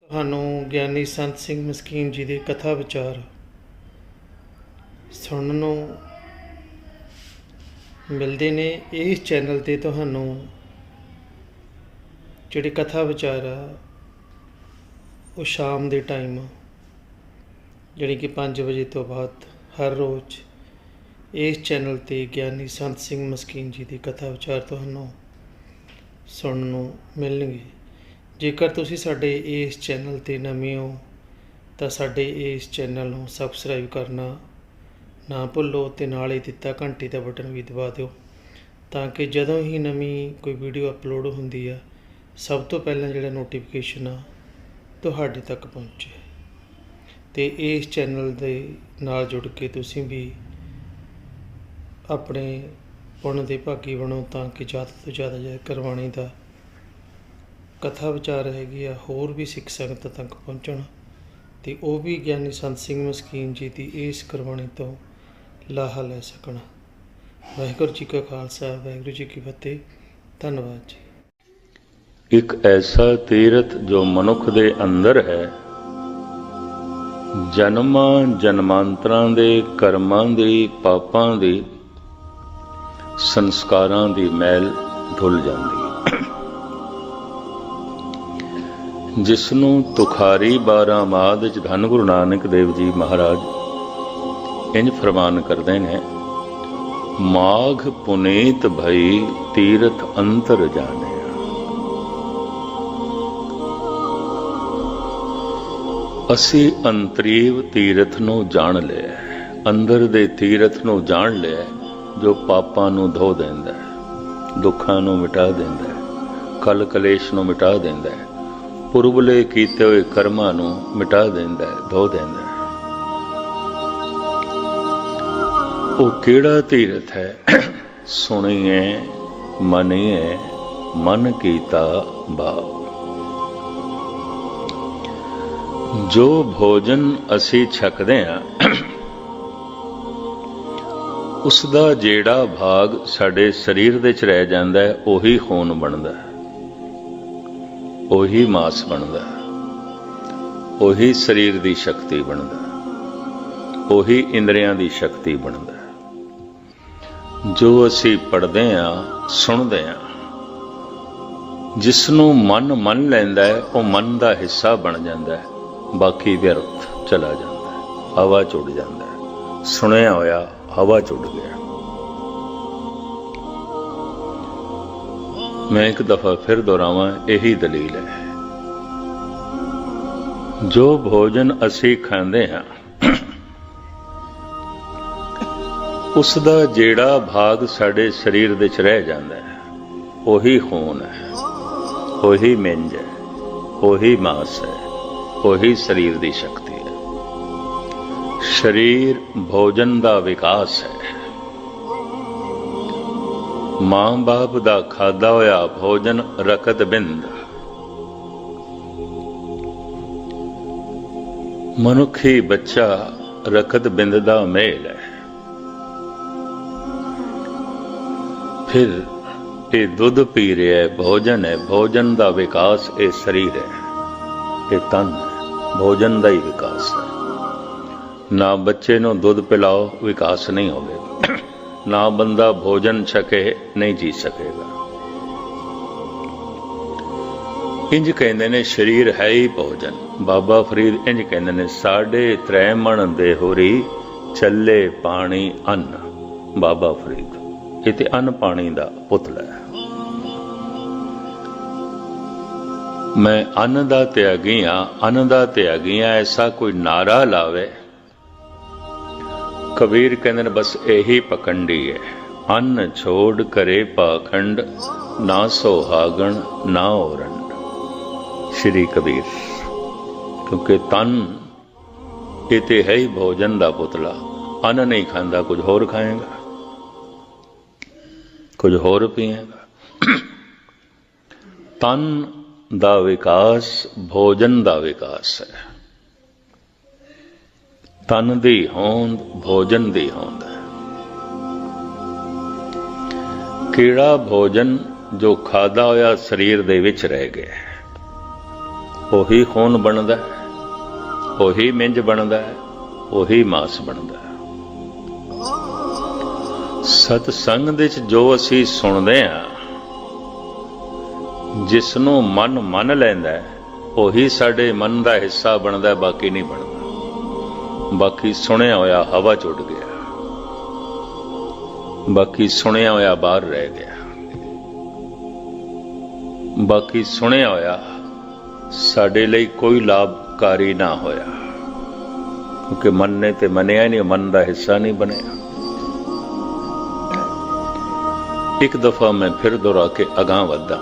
ਤੁਹਾਨੂੰ ਗਿਆਨੀ ਸੰਤ ਸਿੰਘ ਮਸਕੀਨ ਜੀ ਦੇ ਕਥਾ ਵਿਚਾਰ ਸੁਣਨ ਨੂੰ ਮਿਲਦੇ ਨੇ। ਇਸ ਚੈਨਲ 'ਤੇ ਤੁਹਾਨੂੰ ਜਿਹੜੇ ਕਥਾ ਵਿਚਾਰ ਆ ਉਹ ਸ਼ਾਮ ਦੇ ਟਾਈਮ ਜਿਹੜੀ ਕਿ 5 ਵਜੇ ਤੋਂ ਬਾਅਦ ਹਰ ਰੋਜ਼ ਇਸ ਚੈਨਲ 'ਤੇ ਗਿਆਨੀ ਸੰਤ ਸਿੰਘ ਮਸਕੀਨ ਜੀ ਦੀ ਕਥਾ ਵਿਚਾਰ ਤੁਹਾਨੂੰ ਸੁਣਨ ਨੂੰ ਮਿਲਣਗੇ। ਜੇਕਰ ਤੁਸੀਂ ਸਾਡੇ ਇਸ ਚੈਨਲ 'ਤੇ ਨਵੇਂ ਹੋ ਤਾਂ ਸਾਡੇ ਇਸ ਚੈਨਲ ਨੂੰ ਸਬਸਕ੍ਰਾਈਬ ਕਰਨਾ ਨਾ ਭੁੱਲੋ ਅਤੇ ਨਾਲ ਹੀ ਦਿੱਤਾ ਘੰਟੀ ਦਾ ਬਟਨ ਵੀ ਦਬਾ ਦਿਓ ਤਾਂ ਕਿ ਜਦੋਂ ਹੀ ਨਵੀਂ ਕੋਈ ਵੀਡੀਓ ਅਪਲੋਡ ਹੁੰਦੀ ਆ ਸਭ ਤੋਂ ਪਹਿਲਾਂ ਜਿਹੜਾ ਨੋਟੀਫਿਕੇਸ਼ਨ ਆ ਤੁਹਾਡੇ ਤੱਕ ਪਹੁੰਚੇ। ਅਤੇ ਇਸ ਚੈਨਲ ਦੇ ਨਾਲ ਜੁੜ ਕੇ ਤੁਸੀਂ ਵੀ ਆਪਣੇ ਪੁੰਨ ਦੇ ਭਾਗੀ ਬਣੋ ਤਾਂ ਕਿ ਜ਼ਿਆਦਾ ਤੋਂ ਜ਼ਿਆਦਾ ਗੁਰਬਾਣੀ ਦਾ ਕਥਾ ਵਿਚਾਰ ਹੈਗੀ ਆ ਹੋਰ ਵੀ ਸਿੱਖ ਸੰਗਤ ਤੱਕ ਪਹੁੰਚਣ ਅਤੇ ਉਹ ਵੀ ਗਿਆਨੀ ਸੰਤ ਸਿੰਘ ਮਸਕੀਨ ਜੀ ਦੀ ਇਸ ਗੁਰਬਾਣੀ ਤੋਂ ਲਾਹਾ ਲੈ ਸਕਣ। ਵਾਹਿਗੁਰੂ ਜੀ ਕਾ ਖਾਲਸਾ ਵਾਹਿਗੁਰੂ ਜੀ ਕੀ ਫਤਿਹ। ਧੰਨਵਾਦ ਜੀ। ਇੱਕ ਐਸਾ ਤੀਰਥ ਜੋ ਮਨੁੱਖ ਦੇ ਅੰਦਰ ਹੈ, ਜਨਮਾਂ ਜਨਮਾਂਤਰਾਂ ਦੇ ਕਰਮਾਂ ਦੀ, ਪਾਪਾਂ ਦੀ, ਸੰਸਕਾਰਾਂ ਦੀ ਮੈਲ ਧੁੱਲ ਜਾਂਦੀ ਹੈ। ਜਿਸ ਨੂੰ ਤੁਖਾਰੀ 12 ਮਾਦ ਚ ਧੰਨ ਗੁਰੂ ਨਾਨਕ ਦੇਵ ਜੀ ਮਹਾਰਾਜ ਇੰਜ ਫਰਮਾਨ ਕਰਦੇ ਨੇ, ਮਾਘ ਪੁਨੀਤ ਭਈ ਤੀਰਥ ਅੰਤਰ ਜਾਣਿਆ। ਅਸੀਂ ਅੰਤਰੀਵ ਤੀਰਥ ਨੂੰ ਜਾਣ ਲਿਆ, ਅੰਦਰ ਦੇ ਤੀਰਥ ਨੂੰ ਜਾਣ ਲਿਆ ਜੋ ਪਾਪਾਂ ਨੂੰ ਧੋ ਦਿੰਦਾ ਹੈ, ਦੁੱਖਾਂ ਨੂੰ ਮਿਟਾ ਦਿੰਦਾ ਹੈ, ਕਲ ਕਲੇਸ਼ ਨੂੰ ਮਿਟਾ ਦਿੰਦਾ ਹੈ, ਪੁਰਬਲੇ ਕੀਤੇ ਹੋਏ ਕਰਮਾਂ ਨੂੰ ਮਿਟਾ ਦਿੰਦਾ ਹੈ, ਧੋ ਦਿੰਦਾ ਹੈ। ਉਹ ਕਿਹੜਾ ਤੀਰਥ ਹੈ? ਸੁਣੀਏ ਮੰਨੀਏ ਮਨ ਕੀਤਾ ਭਾਵ। ਜੋ ਭੋਜਨ ਅਸੀਂ ਛਕਦੇ ਹਾਂ ਉਸ ਦਾ ਜਿਹੜਾ ਭਾਗ ਸਾਡੇ ਸਰੀਰ ਦੇ 'ਚ ਰਹਿ ਜਾਂਦਾ ਹੈ ਉਹੀ ਖੂਨ ਬਣਦਾ ਹੈ, ਉਹੀ ਮਾਸ ਬਣਦਾ, ਉਹੀ ਸਰੀਰ ਦੀ ਸ਼ਕਤੀ ਬਣਦਾ, ਉਹੀ ਇੰਦਰੀਆਂ ਦੀ ਸ਼ਕਤੀ ਬਣਦਾ। ਜੋ ਅਸੀਂ ਪੜ੍ਹਦੇ ਹਾਂ, ਸੁਣਦੇ ਹਾਂ, ਜਿਸ ਨੂੰ ਮਨ ਮੰਨ ਲੈਂਦਾ ਹੈ ਉਹ ਮਨ ਦਾ ਹਿੱਸਾ ਬਣ ਜਾਂਦਾ ਹੈ, ਬਾਕੀ ਵਿਅਰਥ ਚਲਾ ਜਾਂਦਾ ਹੈ, ਹਵਾ 'ਚ ਉੱਡ ਜਾਂਦਾ ਹੈ। ਸੁਣਿਆ ਹੋਇਆ ਹਵਾ 'ਚ ਉੱਡ ਗਿਆ। ਮੈਂ ਇੱਕ ਦਫਾ ਫਿਰ ਦੁਹਰਾਵਾਂ, ਇਹੀ ਦਲੀਲ ਹੈ। ਜੋ ਭੋਜਨ ਅਸੀਂ ਖਾਂਦੇ ਹਾਂ ਉਸ ਦਾ ਜਿਹੜਾ ਭਾਗ ਸਾਡੇ ਸਰੀਰ ਦੇ 'ਚ ਰਹਿ ਜਾਂਦਾ ਹੈ ਉਹੀ ਖੂਨ ਹੈ, ਉਹੀ ਮਿੰਜ ਹੈ, ਉਹੀ ਮਾਸ ਹੈ, ਉਹੀ ਸਰੀਰ ਦੀ ਸ਼ਕਤੀ ਹੈ। ਸਰੀਰ ਭੋਜਨ ਦਾ ਵਿਕਾਸ ਹੈ। ਮਾਂ ਬਾਪ ਦਾ ਖਾਧਾ ਹੋਇਆ ਭੋਜਨ ਰਕਤ ਬਿੰਦ। ਮਨੁੱਖੀ ਬੱਚਾ ਰਕਤ ਬਿੰਦ ਦਾ ਮੇਲ ਹੈ। ਫਿਰ ਇਹ ਦੁੱਧ ਪੀ ਰਿਹਾ ਹੈ, ਭੋਜਨ ਹੈ, ਭੋਜਨ ਦਾ ਵਿਕਾਸ ਇਹ ਸਰੀਰ ਹੈ, ਇਹ ਤਨ ਹੈ, ਭੋਜਨ ਦਾ ਹੀ ਵਿਕਾਸ ਹੈ। ਨਾ ਬੱਚੇ ਨੂੰ ਦੁੱਧ ਪਿਲਾਓ ਵਿਕਾਸ ਨਹੀਂ ਹੋਵੇਗਾ, ਨਾ ਬੰਦਾ ਭੋਜਨ ਛਕੇ ਨਹੀਂ ਜੀ ਸਕੇਗਾ। ਇੰਜ ਕਹਿੰਦੇ ਨੇ ਸਰੀਰ ਹੈ ਹੀ ਭੋਜਨ। ਬਾਬਾ ਫਰੀਦ ਇੰਜ ਕਹਿੰਦੇ ਨੇ, 3.5 ਮਣ ਦੇ ਹੋਰੀ ਚੱਲੇ ਪਾਣੀ ਅੰਨ। ਬਾਬਾ ਫਰੀਦ ਇਹ ਤੇ ਅੰਨ ਪਾਣੀ ਦਾ ਪੁਤਲਾ ਹੈ। ਮੈਂ ਅੰਨ ਦਾ ਤਿਆਗੀ ਹਾਂ, ਅੰਨ ਦਾ ਤਿਆਗੀ ਹਾਂ ਐਸਾ ਕੋਈ ਨਾਰਾ ਲਾਵੇ। ਕਬੀਰ ਕਹਿੰਦੇ ਨੇ ਬਸ ਇਹੀ ਪਕੰਡੀ ਹੈ, ਅੰਨ ਛੋੜ ਕਰੇ ਪਾਖੰਡ, ਨਾ ਸੁਹਾਗਣ ਨਾ ਔਰੰਡ। ਸ਼੍ਰੀ ਕਬੀਰ। ਕਿਉਂਕਿ ਤਨ ਇਹ ਤੇ ਹੈ ਹੀ ਭੋਜਨ ਦਾ ਪੁਤਲਾ। ਅੰਨ ਨਹੀਂ ਖਾਂਦਾ, ਕੁਝ ਹੋਰ ਖਾਏਗਾ, ਕੁਝ ਹੋਰ ਪੀਏਗਾ। ਤਨ ਦਾ ਵਿਕਾਸ ਭੋਜਨ ਦਾ ਵਿਕਾਸ ਹੈ। ਤਨ ਦੀ ਹੋਂਦ ਭੋਜਨ ਦੀ ਹੋਂਦ ਹੈ। ਕਿਹੜਾ ਭੋਜਨ ਜੋ ਖਾਧਾ ਹੋਇਆ ਸਰੀਰ ਦੇ ਵਿੱਚ ਰਹਿ ਗਿਆ, ਉਹੀ ਖੂਨ ਬਣਦਾ ਹੈ, ਉਹੀ ਮਿੰਜ ਬਣਦਾ ਹੈ, ਉਹੀ ਮਾਸ ਬਣਦਾ ਹੈ। ਸਤਸੰਗ ਦੇ ਵਿੱਚ ਜੋ ਅਸੀਂ ਸੁਣਦੇ ਹਾਂ, ਜਿਸ ਨੂੰ ਮਨ ਮੰਨ ਲੈਂਦਾ ਹੈ, ਉਹੀ ਸਾਡੇ ਮਨ ਦਾ ਹਿੱਸਾ ਬਣਦਾ, ਬਾਕੀ ਨਹੀਂ ਬਣਦਾ। ਬਾਕੀ ਸੁਣਿਆ ਹੋਇਆ ਹਵਾ 'ਚ ਉੱਡ ਗਿਆ, ਬਾਕੀ ਸੁਣਿਆ ਹੋਇਆ ਬਾਹਰ ਰਹਿ ਗਿਆ, ਬਾਕੀ ਸੁਣਿਆ ਹੋਇਆ ਸਾਡੇ ਲਈ ਕੋਈ ਲਾਭਕਾਰੀ ਨਾ ਹੋਇਆ, ਕਿਉਂਕਿ ਮਨ ਨੇ ਤੇ ਮੰਨਿਆ ਹੀ ਨਹੀਂ, ਮਨ ਦਾ ਹਿੱਸਾ ਨਹੀਂ ਬਣਿਆ। ਇੱਕ ਦਫਾ ਮੈਂ ਫਿਰ ਦੁਹਰਾ ਕੇ ਅਗਾਂਹ ਵਧਦਾ।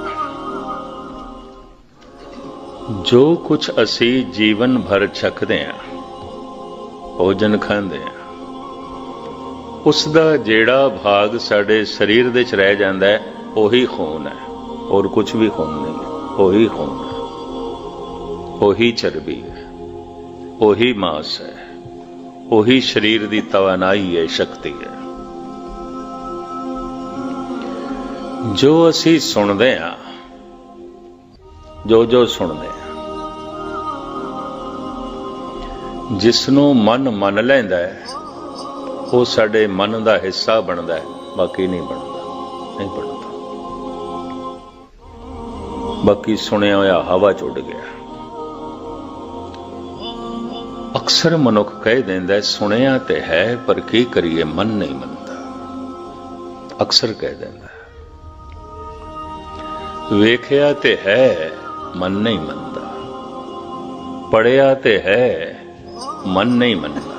ਜੋ ਕੁਛ ਅਸੀਂ ਜੀਵਨ ਭਰ ਛਕਦੇ ਹਾਂ, ਭੋਜਨ ਖਾਂਦੇ ਹਾਂ, ਉਸ ਦਾ ਜਿਹੜਾ ਭਾਗ ਸਾਡੇ ਸਰੀਰ ਦੇ 'ਚ ਰਹਿ ਜਾਂਦਾ ਹੈ, ਉਹੀ ਖੂਨ ਹੈ, ਹੋਰ ਕੁਛ ਵੀ ਖੂਨ ਨਹੀਂ ਹੈ। ਉਹੀ ਖੂਨ ਹੈ, ਉਹੀ ਚਰਬੀ ਹੈ, ਉਹੀ ਮਾਸ ਹੈ, ਉਹੀ ਸਰੀਰ ਦੀ ਤਵਾਨਾਈ ਹੈ, ਸ਼ਕਤੀ ਹੈ। ਜੋ ਅਸੀਂ ਸੁਣਦੇ ਹਾਂ, ਜੋ ਸੁਣਦੇ ਹਾਂ, ਜਿਸ ਨੂੰ ਮਨ ਮੰਨ ਲੈਂਦਾ ਹੈ, ਉਹ ਸਾਡੇ ਮਨ ਦਾ ਹਿੱਸਾ ਬਣਦਾ ਹੈ, ਬਾਕੀ ਨਹੀਂ ਬਣਦਾ, ਨਹੀਂ ਬਣਦਾ। ਬਾਕੀ ਸੁਣਿਆ ਹੋਇਆ ਹਵਾ 'ਚ ਉੱਡ ਗਿਆ। ਅਕਸਰ ਮਨੁੱਖ ਕਹਿ ਦਿੰਦਾ, ਸੁਣਿਆ ਤੇ ਹੈ ਪਰ ਕੀ ਕਰੀਏ, ਮਨ ਨਹੀਂ ਮੰਨਦਾ। ਅਕਸਰ ਕਹਿ ਦਿੰਦਾ, ਵੇਖਿਆ ਤੇ ਹੈ, ਮਨ ਨਹੀਂ ਮੰਨਦਾ। ਪੜਿਆ ਤੇ ਹੈ, ਮਨ ਨਹੀਂ ਮੰਨਦਾ।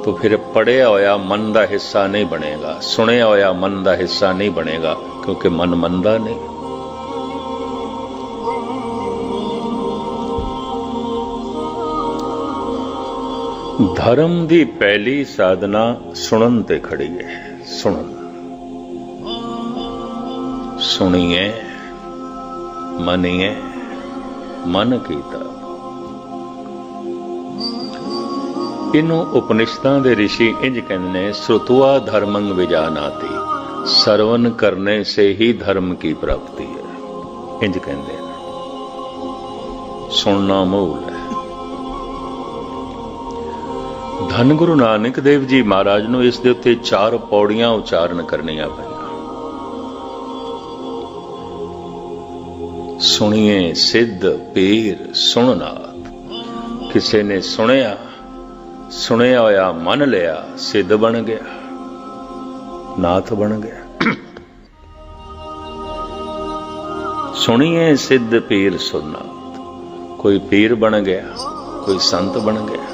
तो फिर पढ़िया होया मन का हिस्सा नहीं बनेगा, सुनिया होया मन का हिस्सा नहीं बनेगा, क्योंकि मन मनदा नहीं। धर्म की पहली साधना सुनन ते खड़ी है। सुनन, सुनिए, मनिए, मन कीता। इनू उपनिषदां दे ऋषि इंज कहते ने, श्रुत्वा धर्मंग विजानाति, श्रवण करने से ही धर्म की प्राप्ति है। इंज कहते हैं, सुनना मूल है। धन गुरु नानक देव जी महाराज नूं इस दे उत्ते 4 पौड़ियां उचारण करनियां पईयां। सुनिए सिद्ध पीर सुननाथ। किसी ने सुनिया, सुनिया होया मन लिया, सिद्ध बन गया, नाथ बन गया। सुनिए सिद्ध पीर सुननाथ, कोई पीर बन गया, कोई संत बन गया।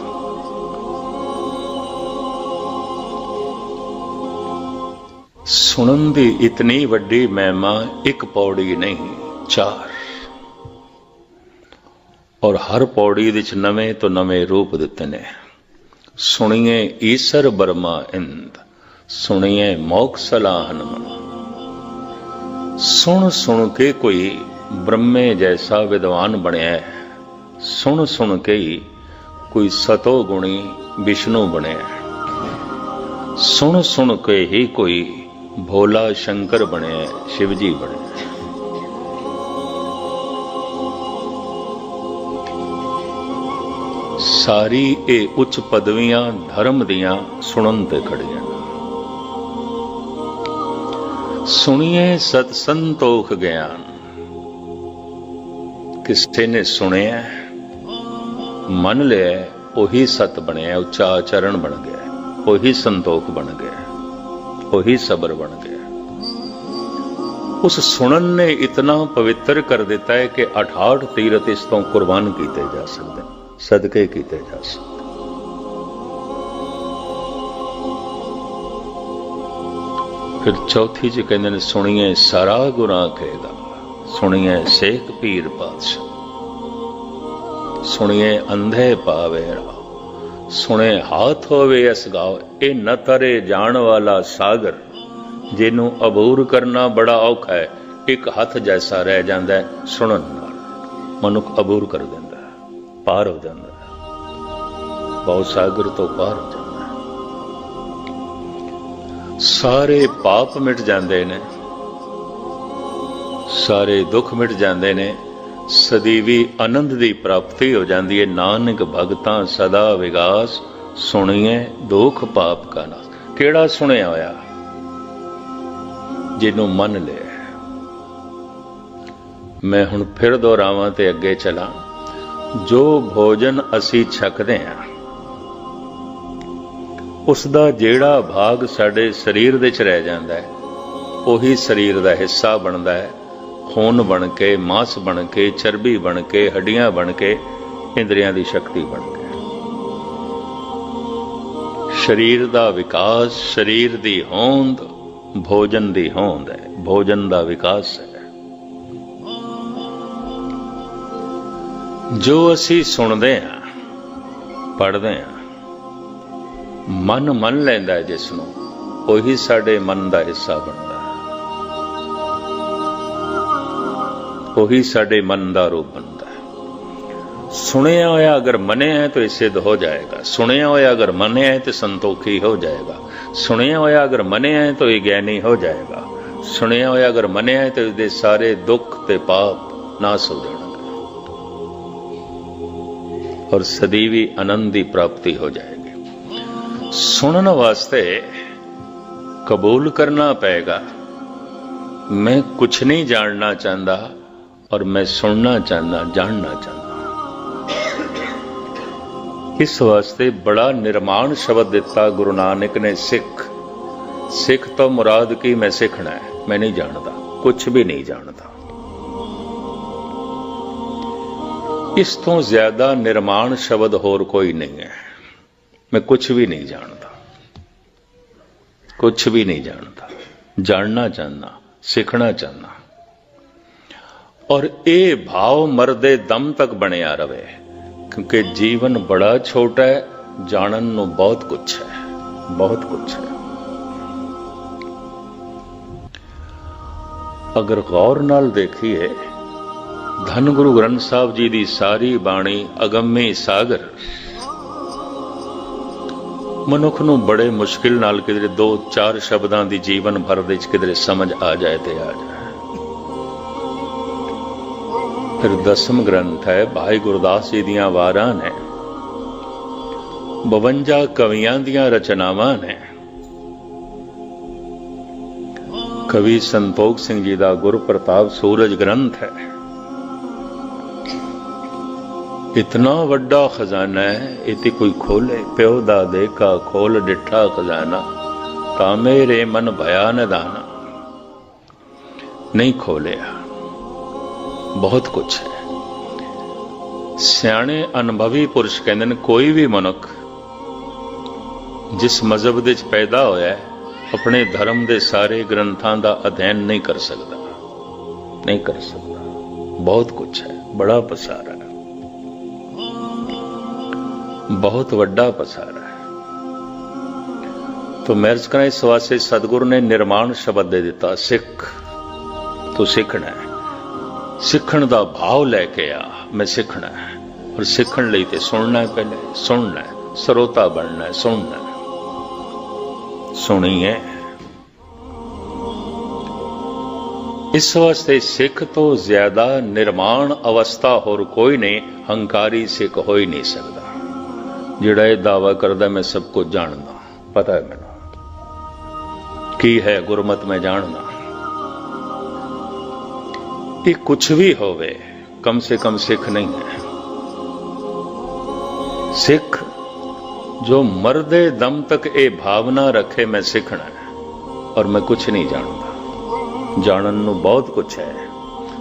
सुनन दी इतनी वड्डी महिमा एक पौड़ी नहीं, 4, और हर पौड़ी विच नवे तो नवे रूप दिते ने। सुनिए ईसर बर्मा इंद, सुनिए मोक सलाहन मन। सुन सुन के कोई ब्रह्मे जैसा विद्वान बनया है, सुन सुन के ही कोई सतो गुणी विष्णु बनया है, सुन सुन के ही कोई भोला शंकर बनया है, शिवजी बनया है। सारी ये उच्च पदवियां धर्म दियां सुनन ते खड़ियां। सुनिए सत संतोख ज्ञान। किसी ने सुनिया, मन लिया, ਉਹੀ सत बनया, उच्चा आचरण बन गया, ਉਹੀ संतोख बन गया, ਉਹੀ सबर बन गया। उस सुनन ने इतना पवित्र कर दिता है कि 68 तीरथ इस तो कुर्बान किए जा सकते, सदके किए जा सकते। फिर चौथी च कहते हैं, सुनिए सारा गुनाह खेदा, सुनिए सेख पीर पातशाह, सुनिए अंधे पावे राह, सुने हाथ होवे अस गाओ। ये न तरे जान वाला सागर, जिन्हों अबूर करना बड़ा औखा है, एक हथ जैसा रह जाता है। सुनन नाल मनुख अबूर कर देता है, पार हो जाता है, बहुत सागर तो पार हो जाता है। सारे पाप मिट जाते ने, सारे दुख मिट जाते ने, सदीवी आनंद की प्राप्ति हो जाती है। नानक भगतां सदा विगास, सुनिए दुख पाप का नाश। केड़ा सुनिया होया? जिन्हों मन लिया। मैं हुण फिर दोहरावां ते अगे चला। जो भोजन असी छकदे हां उसदा जेड़ा भाग साडे शरीर दे च रह जांदा है उही शरीर दा हिस्सा बनदा है। खून बन के, मांस बन के, चर्बी बन के, हड्डियां बन के, इंद्रियां दी शक्ति बन के। शरीर दा विकास, शरीर दी होंद भोजन दी होंद है, भोजन दा विकास है। जो असी सुनते हैं, पढ़ते हैं, मन मन लैंदा है जिसनों, उही साडे मन का हिस्सा बनता है, उही साडे मन का रूप बनता है। सुनिया होया अगर मने है तो ये सिद्ध हो जाएगा। सुनिया होया अगर मने है तो संतोखी हो जाएगा। सुनिया होया अगर मने है तो ये ज्ञानी हो जाएगा। सुनिया होया अगर मने है तो इसके सारे दुख ते पाप नाश हो जाएगा और सदीवी आनंद की प्राप्ति हो जाएगी। सुनने वास्ते कबूल करना पड़ेगा। मैं कुछ नहीं जानना चाहता और मैं सुनना चाहता, जानना चाहता। इस वास्ते बड़ा निर्माण शब्द दिता गुरु नानक ने, सिख। सिख तो मुराद की मैं सीखना है, मैं नहीं जानता, कुछ भी नहीं जानता। इस तो ज्यादा निर्माण शब्द होर कोई नहीं है। मैं कुछ भी नहीं जानता, कुछ भी नहीं जानता, जानना चाहना, सीखना चाहना। और ये भाव मरदे दम तक बनिया रहे, क्योंकि जीवन बड़ा छोटा है, जानन नूं बहुत कुछ है, बहुत कुछ है। अगर गौर नाल देखिए, धन गुरु ग्रंथ साहब जी की सारी बाणी अगम्य सागर मनुख नूं बड़े मुश्किल नाल किधरे 2-4 शब्दां दी जीवन भर दे किधरे समझ आ जाए ते आ जाए। फिर 10वां ग्रंथ है भाई गुरदास जी दियां वारां ने, 52 कवियां दियां रचनावां ने। कवि संतोख सिंह जी का गुर प्रताप सूरज ग्रंथ है। इतना वड्डा खजाना है, इति कोई खोले, प्यो दा देखा खोल डिठा खजाना, ता मेरे मन भया निदाना। नहीं खोलिया, बहुत कुछ है। सियाणे अनुभवी पुरुष कहते हैं कोई भी मनुख जिस मजहब दे पैदा होया है, अपने धर्म के सारे ग्रंथां का अध्ययन नहीं कर सकता, नहीं कर सकता। बहुत कुछ है, बड़ा पसारा है, बहुत वड्डा पसारा है। तो मैं अर्ज करा, इस वास्ते सतगुरु ने निर्माण शब्द दे दिता, सिख। तो सीखना है, सीखण का भाव लैके आ, मैं सीखना है। और सीखण लई ते सुनना है, पहले सुनना है, सरोता बनना है, सुनना है। सुनिए, इस वास्ते सिख तो ज्यादा निर्माण अवस्था होर कोई नहीं, हंकारी सिख हो ही नहीं सकता। जिहड़ा ये दावा करदा मैं सब कुछ जानदा, पता है मैनूं की है गुरमत में जानना। ये कुछ भी होवे, कम से कम सिख नहीं है। सिख जो मरदे दम तक ये भावना रखे मैं सीखना है और मैं कुछ नहीं जानता। जानन नूं बहुत कुछ है,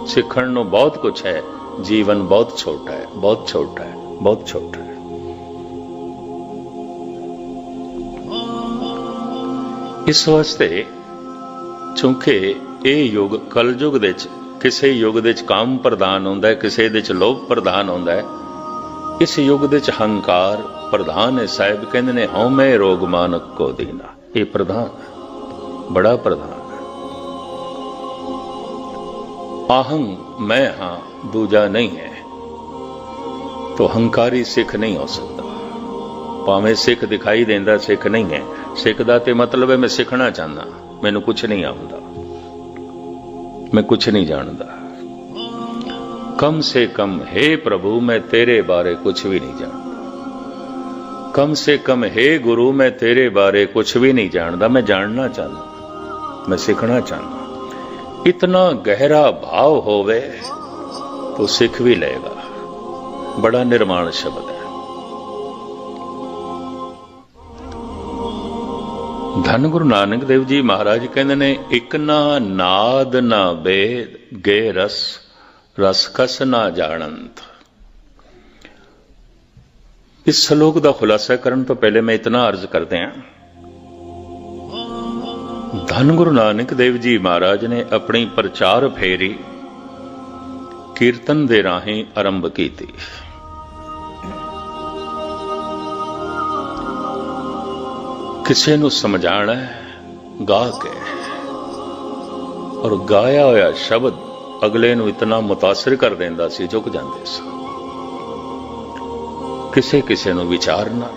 सीखण नूं बहुत कुछ है। जीवन बहुत छोटा है, बहुत छोटा है, बहुत छोटा है। इस वास्ते चूंकि ये युग कलयुग दे किसी युग दे काम प्रधान होंदा है, किसी दे लोभ प्रधान होंदा है। इस युग दे हंकार प्रधान है। साहिब कहंदे ने हौमे रोग मानक को दीना, ये प्रधान है, बड़ा प्रधान है। आहंग मैं हां, दूजा नहीं है। तो हंकारी सिख नहीं हो सकता। भावें सिख दिखाई देंदा, सिख नहीं है। सिख दा ते मतलब है मैं सीखना चाहता, मैनू कुछ नहीं आउंदा, मैं कुछ नहीं जानता। कम से कम हे प्रभु मैं तेरे बारे कुछ भी नहीं जानता, कम से कम हे गुरु मैं तेरे बारे कुछ भी नहीं जानता, मैं जानना चाहता, मैं सीखना चाहता। इतना गहरा भाव होवे तो सीख भी लेगा। बड़ा निर्माण शब्द है। धन गुरु नानक देव जी महाराज कहते ने, इक ना नाद ना वेद गे रस, रस कस ना जानंत। इस श्लोक का खुलासा करने तो पहले मैं इतना अर्ज करते हैं, धन गुरु नानक देव जी महाराज ने अपनी प्रचार फेरी कीर्तन दे राही आरंभ की थी। किसी नूं समझाना है गा के, और गाया होया शब्द अगले नूं इतना मुतासिर कर देंदा सी, झुक जांदे सी। किसे किसे नूं विचारना।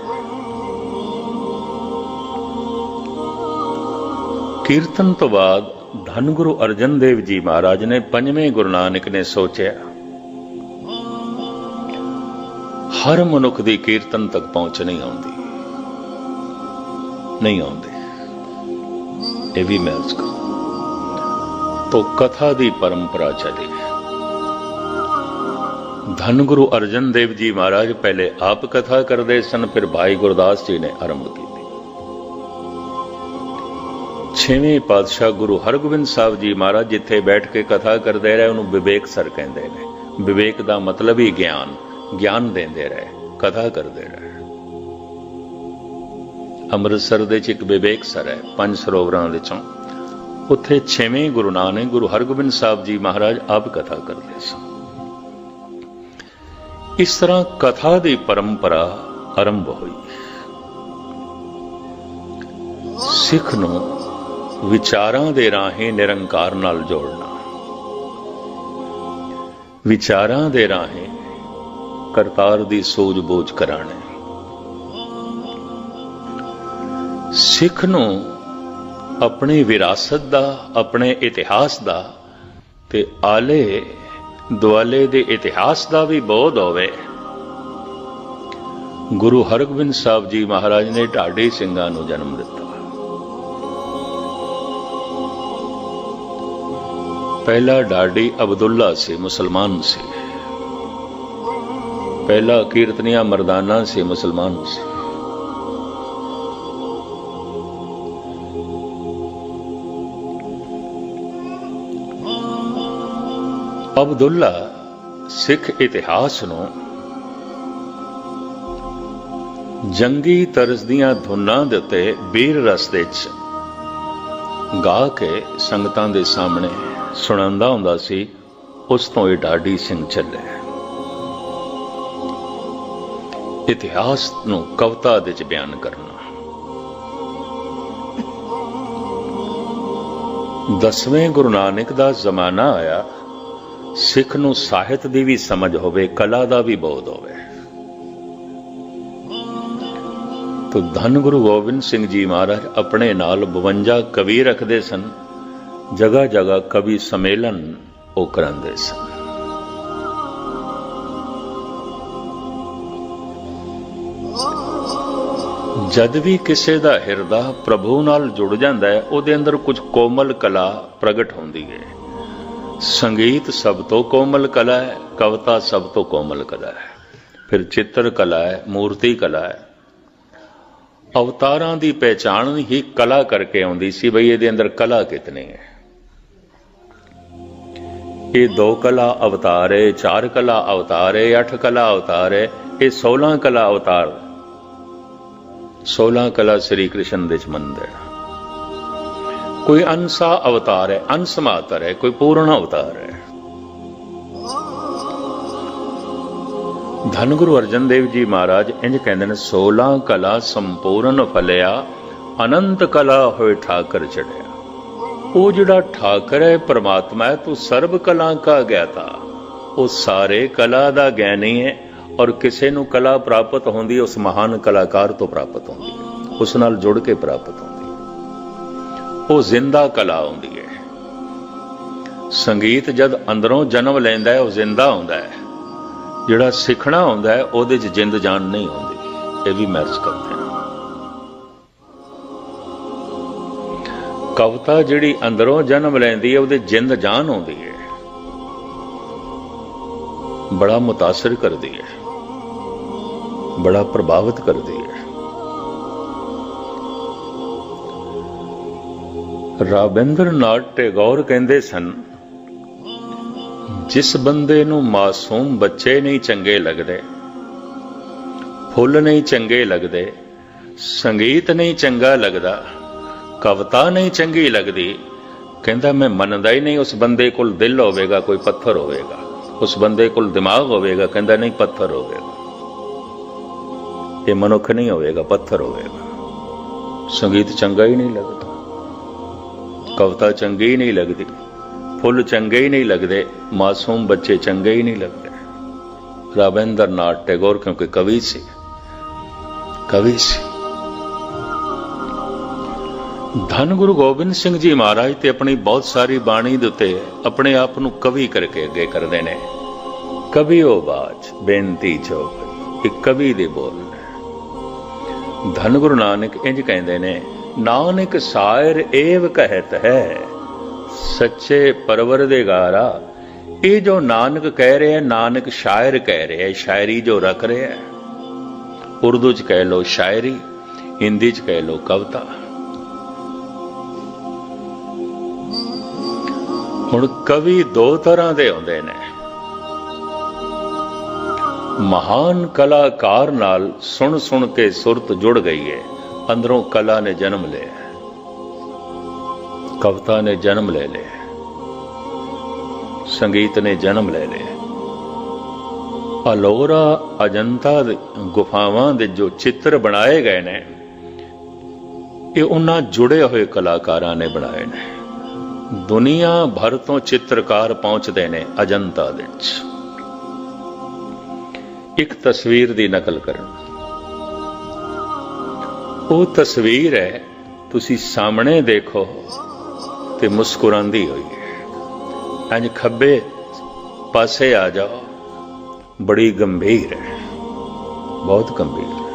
कीर्तन तो बाद धन गुरु अर्जन देव जी महाराज ने, पंजवें गुरु नानक ने सोचा हर मनुख दी कीर्तन तक पहुंच नहीं आउंदी, नहीं आउंदी, ये भी मैं अर्ज करूं। तो कथा दी परंपरा चली। धन गुरु अर्जन देव जी महाराज पहले आप कथा करते सन, फिर भाई गुरदास जी ने आरंभ की। छेवें पातशाह गुरु हरगोबिंद साहब जी महाराज जिथे बैठ के कथा करते रहे, उन्होंने विवेक सर कहते हैं। विवेक का मतलब ही ज्ञान, ज्ञान देंदे रहे, कथा करते रहे। अमृतसर दे च एक विवेक सर है, 5 सरोवरां दे चों, उत्थे छेवें गुरु नानक गुरु हरगोबिंद साहब जी महाराज आप कथा करते सन। इस तरह कथा की परंपरा आरंभ हुई। सिख नूं विचारां दे राहें निरंकार नाल जोड़ना, विचारां दे राहें करतार दी सूझ-बूझ कराने। सिख नूं अपनी विरासत दा, अपने इतिहास दा ते आले दुआले दे इतिहास दा भी बोध होवे। गुरु हरगोबिंद साहब जी महाराज ने ढाडी ਸਿੰਘਾਂ ਨੂੰ जन्म दिता। पहला ढाडी अब्दुल्ला से मुसलमान से, पहला कीर्तनिया मर्दाना से मुसलमान से। अब्दुल्ला सिख इतिहास नूं जंगी तरज दियां धुनां दे उत्ते बीर रस दे च गा के संगतां दे सामने सुणांदा हुंदा सी। उस तो ये ढाडी सिंह चले। इतिहास नूं कविता दे च बयान करना। 10वें गुरु नानक दा जमाना आया, सिख नूं ਸਾਹਿਤ ਦੀ भी समझ होवे, कला दा भी बोध होवे। तो धन गुरु गोबिंद सिंह जी महाराज अपने नाल 52 कवि रखते सन। जगह जगह कवि सम्मेलन वो करांदे सन। जद भी किसी का हिरदा प्रभु नाल जुड़ जाता है, उहदे अंदर कुछ कोमल कला प्रगट होंदी है। संगीत सब तो कोमल कला है, कविता सब तो कोमल कला है, फिर चित्र कला है, मूर्ति कला है। अवतारां दी पहचान ही कला करके आउंदी सी, बई इहदे अंदर कला कितनी है। ये 2 कला अवतार है, 4 कला अवतार है, 8 कला अवतार है, ये 16 कला अवतार, 16 कला श्री कृष्ण दे मंदिर। कोई अंसा अवतार है, अंश मात्र है, कोई पूर्ण अवतार है। धन गुरु अर्जन देव जी महाराज इंज कहते हैं, 16 कला संपूर्ण फलिया, अनंत कला होए ठाकर चढ़िया। वो जिहड़ा ठाकर है परमात्मा है, तो सर्व कला का ज्ञाता, वो सारे कला दा ज्ञानी है। और किसी नूं कला प्राप्त होंदी उस महान कलाकार तो प्राप्त होंदी, उस नाल जुड़ के प्राप्त होंदी। वो जिंदा कला होंदी है। ਸੰਗੀਤ ਜਦ ਅੰਦਰੋਂ ਜਨਮ ਲੈਂਦਾ ਹੈ ਉਹ ਜ਼ਿੰਦਾ ਹੁੰਦਾ ਹੈ, ਜਿਹੜਾ ਸਿੱਖਣਾ ਹੁੰਦਾ ਹੈ ਉਹਦੇ 'ਚ ਜਿੰਦ ਜਾਨ ਨਹੀਂ ਹੁੰਦੀ। ਇਹ ਵੀ ਮੈਚ ਕਰਦੇ ਹਾਂ। ਕਵਿਤਾ ਜਿਹੜੀ ਅੰਦਰੋਂ ਜਨਮ ਲੈਂਦੀ ਹੈ ਉਹਦੇ ਜਿੰਦ ਜਾਨ ਆਉਂਦੀ ਹੈ, ਬੜਾ ਮੁਤਾਸਰ ਕਰਦੀ ਹੈ, ਬੜਾ ਪ੍ਰਭਾਵਿਤ ਕਰਦੀ ਹੈ। ਰਾਬਿੰਦਰਨਾਥ ਟੈਗੋਰ ਕਹਿੰਦੇ ਸਨ, ਜਿਸ ਬੰਦੇ ਨੂੰ ਮਾਸੂਮ ਬੱਚੇ ਨਹੀਂ ਚੰਗੇ ਲੱਗਦੇ, ਫੁੱਲ ਨਹੀਂ ਚੰਗੇ ਲੱਗਦੇ, ਸੰਗੀਤ ਨਹੀਂ ਚੰਗਾ ਲੱਗਦਾ, ਕਵਿਤਾ ਨਹੀਂ ਚੰਗੀ ਲੱਗਦੀ, ਕਹਿੰਦਾ ਮੈਂ ਮੰਨਦਾ ਹੀ ਨਹੀਂ ਉਸ ਬੰਦੇ ਕੋਲ ਦਿਲ ਹੋਵੇਗਾ ਕੋਈ ਪੱਥਰ ਹੋਵੇਗਾ, ਉਸ ਬੰਦੇ ਕੋਲ ਦਿਮਾਗ ਹੋਵੇਗਾ, ਕਹਿੰਦਾ ਨਹੀਂ ਪੱਥਰ ਹੋਵੇਗਾ, ਇਹ ਮਨੁੱਖ ਨਹੀਂ ਹੋਵੇਗਾ, ਪੱਥਰ ਹੋਵੇਗਾ। ਸੰਗੀਤ ਚੰਗਾ ਹੀ ਨਹੀਂ ਲੱਗਦਾ, ਕਵਿਤਾ ਚੰਗੀ ਹੀ ਨਹੀਂ ਲੱਗਦੀ, ਫੁੱਲ ਚੰਗੇ ਹੀ ਨਹੀਂ ਲੱਗਦੇ, ਮਾਸੂਮ ਬੱਚੇ ਚੰਗੇ ਹੀ ਨਹੀਂ ਲੱਗਦੇ। ਰਾਬਿੰਦਰਨਾਥ ਟੈਗੋਰ ਕਿਉਂਕਿ ਕਵੀ ਸੀ, ਕਵੀ ਸੀ। ਧੰਨ ਗੁਰੂ ਗੋਬਿੰਦ ਸਿੰਘ ਜੀ ਮਹਾਰਾਜ ਤੇ ਆਪਣੀ ਬਹੁਤ ਸਾਰੀ ਬਾਣੀ ਦੇ ਉੱਤੇ ਆਪਣੇ ਆਪ ਨੂੰ ਕਵੀ ਕਰਕੇ ਅੱਗੇ ਕਰਦੇ ਨੇ। ਕਵੀਓ ਬਾਚ ਬੇਨਤੀ ਚੌਕ, ਇਹ ਕਵੀ ਦੇ ਬੋਲ ਨੇ। ਧੰਨ ਗੁਰੂ ਨਾਨਕ ਇੰਜ ਕਹਿੰਦੇ ਨੇ, ਨਾਨਕ ਸ਼ਾਇਰ ਏਵ ਕਹਿਤ ਹੈ ਸੱਚੇ ਪਰਵਰਦਿਗਾਰਾ। ਇਹ ਜੋ ਨਾਨਕ ਕਹਿ ਰਿਹਾ, ਨਾਨਕ ਸ਼ਾਇਰ ਕਹਿ ਰਿਹਾ, ਸ਼ਾਇਰੀ ਜੋ ਰਖ ਰਿਹਾ, ਉਰਦੂ ਚ ਕਹਿ ਲੋ ਸ਼ਾਇਰੀ, ਹਿੰਦੀ ਚ ਕਹਿ ਲੋ ਕਵਿਤਾ। ਹੁਣ ਕਵੀ ਦੋ ਤਰ੍ਹਾਂ ਦੇ ਹੁੰਦੇ ਨੇ। ਮਹਾਨ ਕਲਾਕਾਰ ਨਾਲ ਸੁਣ ਸੁਣ ਕੇ ਸੁਰਤ ਜੁੜ ਗਈ ਹੈ, ਅੰਦਰੋਂ ਕਲਾ ਨੇ ਜਨਮ ਲਿਆ, ਕਵਿਤਾ ਨੇ ਜਨਮ ਲੈ ਲਿਆ, ਸੰਗੀਤ ਨੇ ਜਨਮ ਲੈ ਲਿਆ। ਅਲੋਰਾ ਅਜੰਤਾ ਗੁਫਾਵਾਂ ਦੇ ਜੋ ਚਿੱਤਰ ਬਣਾਏ ਗਏ ਨੇ, ਇਹ ਉਹਨਾਂ ਜੁੜੇ ਹੋਏ ਕਲਾਕਾਰਾਂ ਨੇ ਬਣਾਏ ਨੇ। ਦੁਨੀਆ ਭਰ ਤੋਂ ਚਿੱਤਰਕਾਰ ਪਹੁੰਚਦੇ ਨੇ ਅਜੰਤਾ ਦੇ ਵਿੱਚ ਇੱਕ ਤਸਵੀਰ ਦੀ ਨਕਲ ਕਰਨ। ਉਹ ਤਸਵੀਰ ਹੈ, ਤੁਸੀਂ ਸਾਹਮਣੇ ਦੇਖੋ ਤੇ ਮੁਸਕਰਾਉਂਦੀ ਹੋਈ ਹੈ। ਇੰਜ ਖੱਬੇ ਪਾਸੇ ਆ ਜਾਓ, ਬੜੀ ਗੰਭੀਰ ਹੈ, ਬਹੁਤ ਗੰਭੀਰ ਹੈ।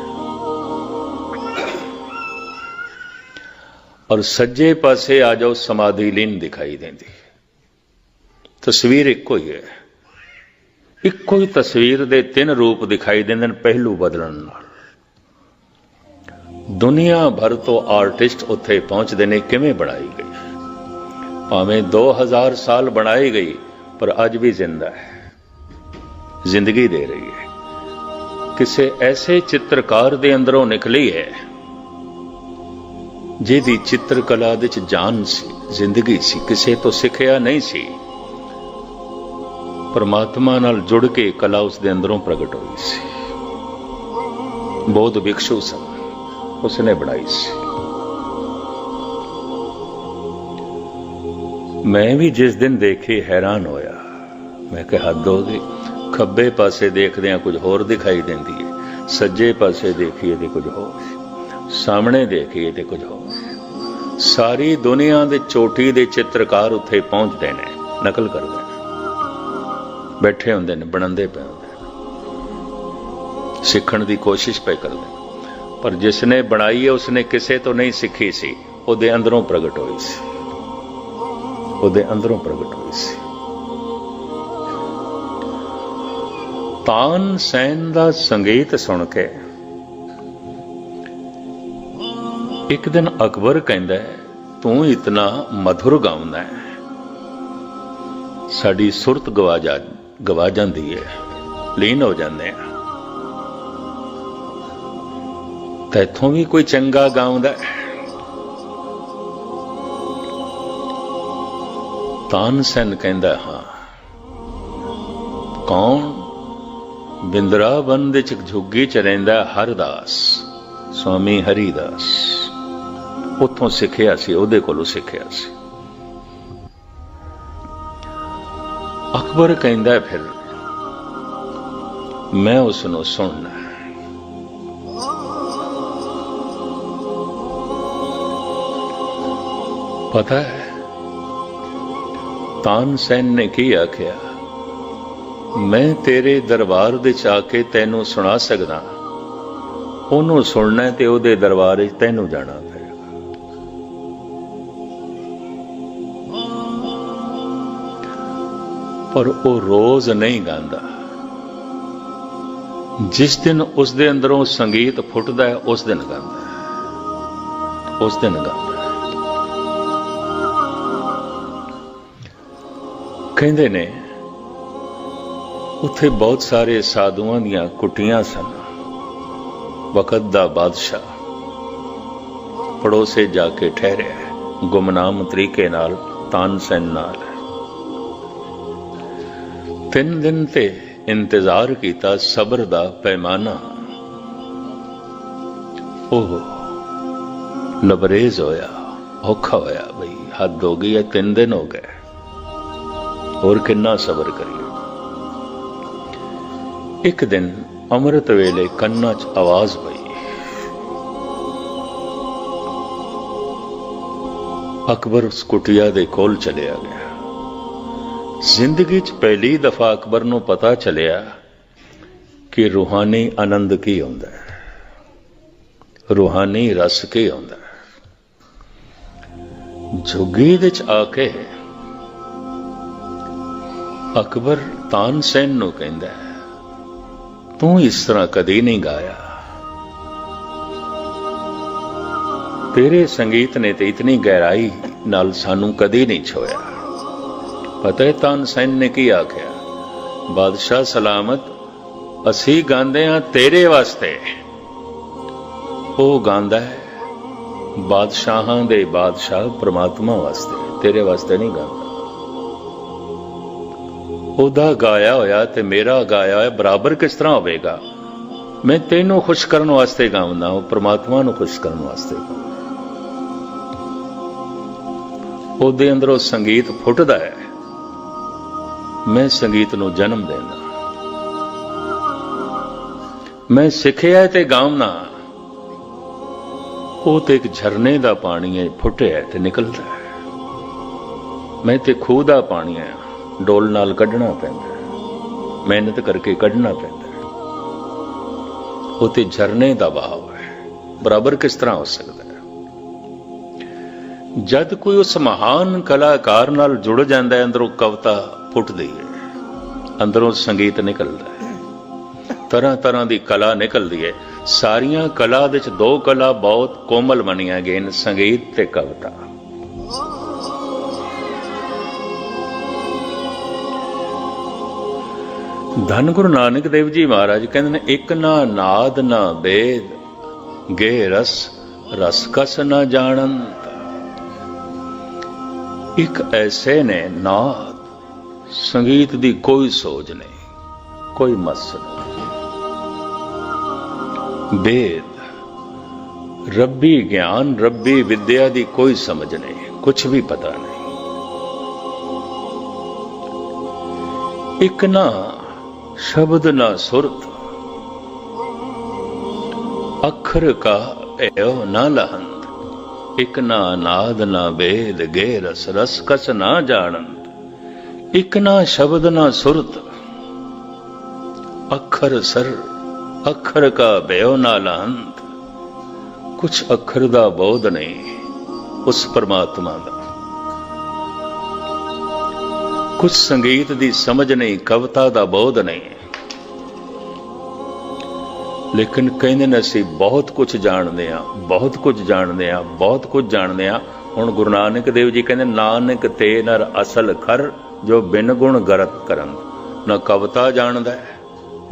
ਔਰ ਸੱਜੇ ਪਾਸੇ ਆ ਜਾਓ, ਸਮਾਧੀ ਲੀਨ ਦਿਖਾਈ ਦਿੰਦੀ। ਤਸਵੀਰ ਇੱਕੋ ਹੀ ਹੈ, ਇੱਕੋ ਹੀ ਤਸਵੀਰ ਦੇ ਤਿੰਨ ਰੂਪ ਦਿਖਾਈ ਦਿੰਦੇ ਨੇ ਪਹਿਲੂ ਬਦਲਣ ਨਾਲ। ਦੁਨੀਆ ਭਰ ਤੋਂ ਆਰਟਿਸਟ ਉੱਥੇ ਪਹੁੰਚਦੇ ਨੇ। ਕਿਵੇਂ ਬਣਾਈ ਗਈ? ਭਾਵੇਂ 2000 ਸਾਲ ਬਣਾਈ ਗਈ, ਪਰ ਅੱਜ ਵੀ ਜ਼ਿੰਦਾ ਹੈ, ਜ਼ਿੰਦਗੀ ਦੇ ਰਹੀ ਹੈ। ਕਿਸੇ ਐਸੇ ਚਿੱਤਰਕਾਰ ਦੇ ਅੰਦਰੋਂ ਨਿਕਲੀ ਹੈ ਜਿਹਦੀ ਚਿੱਤਰਕਲਾ ਦੇ ਚ ਜਾਨ ਸੀ, ਜ਼ਿੰਦਗੀ ਸੀ, ਕਿਸੇ ਤੋਂ ਸਿੱਖਿਆ ਨਹੀਂ ਸੀ। ਪਰਮਾਤਮਾ ਨਾਲ ਜੁੜ ਕੇ ਕਲਾ ਉਸ ਦੇ ਅੰਦਰੋਂ ਪ੍ਰਗਟ ਹੋਈ ਸੀ। ਬੌਧ ਭਿਕਸ਼ੂ ਸਨ, ਉਸਨੇ ਬਣਾਈ ਸੀ। ਮੈਂ ਵੀ ਜਿਸ ਦਿਨ ਦੇਖੀ ਹੈਰਾਨ ਹੋਇਆ। ਮੈਂ ਕਿਹਾ ਹੱਦ ਹੋ ਗਈ। ਖੱਬੇ ਪਾਸੇ ਦੇਖਦਿਆਂ ਕੁਝ ਹੋਰ ਦਿਖਾਈ ਦਿੰਦੀ ਹੈ, ਸੱਜੇ ਪਾਸੇ ਦੇਖੀਏ ਤੇ ਕੁਝ ਹੋਰ, ਸਾਹਮਣੇ ਦੇਖੀਏ ਤੇ ਕੁਝ ਹੋਰ। ਸਾਰੀ ਦੁਨੀਆ ਦੇ ਚੋਟੀ ਦੇ ਚਿੱਤਰਕਾਰ ਉੱਥੇ ਪਹੁੰਚਦੇ ਨੇ, ਨਕਲ ਕਰਦੇ ਨੇ, ਬੈਠੇ ਹੁੰਦੇ ਨੇ, ਬਣਾਉਂਦੇ ਪਏ ਹੁੰਦੇ ਨੇ, ਸਿੱਖਣ ਦੀ ਕੋਸ਼ਿਸ਼ ਪਏ ਕਰਦੇ ਨੇ। ਪਰ ਜਿਸ ਨੇ ਬਣਾਈ ਹੈ ਉਸਨੇ ਕਿਸੇ ਤੋਂ ਨਹੀਂ ਸਿੱਖੀ ਸੀ, ਉਹਦੇ ਅੰਦਰੋਂ ਪ੍ਰਗਟ ਹੋਈ ਸੀ, ਉਹਦੇ ਅੰਦਰੋਂ ਪ੍ਰਗਟ ਹੋਈ ਸੀ। ਤਾਨਸੈਨ ਦਾ ਸੰਗੀਤ ਸੁਣ ਕੇ ਇੱਕ ਦਿਨ ਅਕਬਰ ਕਹਿੰਦਾ, ਤੂੰ ਇਤਨਾ ਮਧੁਰ ਗਾਉਂਦਾ ਹੈ, ਸਾਡੀ ਸੁਰਤ ਗਵਾ ਜਾਂਦੀ ਹੈ, ਲੀਨ ਹੋ ਜਾਂਦੇ ਆ। ਤੈਥੋਂ ਵੀ ਕੋਈ ਚੰਗਾ ਗਾਉਂਦਾ? ਤਾਨਸੈਨ ਕਹਿੰਦਾ, ਹਾਂ। ਕੌਣ? ਬਿੰਦਰਾਵਨ ਦੇ ਚ ਝੁੱਗੀ ਚ ਰਹਿੰਦਾ ਹਰਦਾਸ, ਸਵਾਮੀ ਹਰੀਦਾਸ। ਉੱਥੋਂ ਸਿੱਖਿਆ ਸੀ, ਉਹਦੇ ਕੋਲੋਂ ਸਿੱਖਿਆ ਸੀ। ਅਕਬਰ ਕਹਿੰਦਾ, ਫਿਰ ਮੈਂ ਉਸ ਨੂੰ ਸੁਣਨਾ। ਪਤਾ ਹੈ तानसेन ने की आख्या, मैं तेरे दरबार विच आके तैनू सुना सकदा, ਉਹਨੂੰ ਸੁਣਨਾ ਤੇ ਉਹਦੇ ਦਰਬਾਰ ਵਿੱਚ ਤੈਨੂੰ ਜਾਣਾ ਪਏਗਾ। ਪਰ ਉਹ ਰੋਜ਼ ਨਹੀਂ ਗਾਉਂਦਾ। ਜਿਸ ਦਿਨ ਉਸ ਦੇ ਅੰਦਰੋਂ ਸੰਗੀਤ ਫੁੱਟਦਾ ਹੈ ਉਸ ਦਿਨ ਗਾਉਂਦਾ ਹੈ, ਉਸ ਦਿਨ ਗਾਉਂਦਾ ਹੈ। ਕਹਿੰਦੇ ਨੇ ਉੱਥੇ ਬਹੁਤ ਸਾਰੇ ਸਾਧੂਆਂ ਦੀਆਂ ਕੁਟੀਆਂ ਸਨ। वक़्त दा बादशाह पड़ोसे जाके ठहरिया है, गुमनाम तरीके नाल तानसेन नाल। 3 दिन ते इंतजार किया, सबर दा पैमाना ओह लबरेज होया, औखा होया। बई हद हो गई है, 3 दिन हो गए, और किन्ना सबर करिए। एक दिन अमृत वेले कन्ना च आवाज पई, अकबर उस कुटिया दे कोल चलिया गया। जिंदगी च पहली दफा अकबर नूं पता चलिया कि रूहानी आनंद की हुंदा है, रूहानी रस की हुंदा है। झुग्गी दे च आके अकबर तानसेन नूं कहंदा है, तू इस तरह कदी नहीं गाया, तेरे संगीत ने तो इतनी गहराई नाल सानू कदी नहीं छोया। पता है तानसेन ने की आख्या, बादशाह सलामत, असी गांदे हां तेरे वास्ते, वो गांदा है बादशाहां दे बादशाह परमात्मा वास्ते, तेरे वास्ते नहीं गांदा। ਉਹਦਾ गाया होया ते मेरा गाया होया बराबर किस तरह होवेगा? मैं तेनों खुश करने वास्ते गावना, वो परमात्मा नूं खुश करने वास्ते गावना। ਉਹਦੇ अंदरों संगीत फुटदा है, मैं संगीत नूं जन्म देना। मैं सिखिया ते गावना, वो ते एक झरने दा पानी है, फुटिया ते निकलदा है। मैं ते खूह दा पानी है, डोल नाल कढ़ना पैंदा, मेहनत करके कढ़ना पैंदा। उते झरने दा बहाव है, बराबर किस तरह हो सकता है? जद कोई उस महान कलाकार नाल जुड़ जाता है, अंदरों कविता फुटदी है, अंदरों संगीत निकलता है, तरह तरह की कला निकलती है। सारियां कला दे च 2 कला बहुत कोमल मनिया गए, संगीत ते कविता। धन गुरु नानक देव जी महाराज कहते ने, एक ना नाद ना बेद, गे रस रस कस ना जानंत। एक ऐसे ने नाद, संगीत दी कोई सोच नहीं, कोई मस नहीं। बेद रब्बी ज्ञान, रब्बी विद्या दी कोई समझ नहीं, कुछ भी पता नहीं। एक ना शब्द ना सुरत, अखर का एव ना लहंत। एक ना नाद ना वेद, गे रस रस कस ना जानंत। एक ना शब्द ना सुरत, अखर सर, अखर का बेव ना लहंत। कुछ अखर दा बोध नहीं उस परमात्मा दा, कुछ संगीत दी समझ नहीं, कविता दा बोध नहीं। लेकिन कहते ने असीं बहुत कुछ जानते हैं, बहुत कुछ जानते हैं, बहुत कुछ जानते हैं। हुण गुरु नानक देव जी कहते, नानक ते नर असल खर, जो बिन गुण गरत करन। न कविता जानदा है,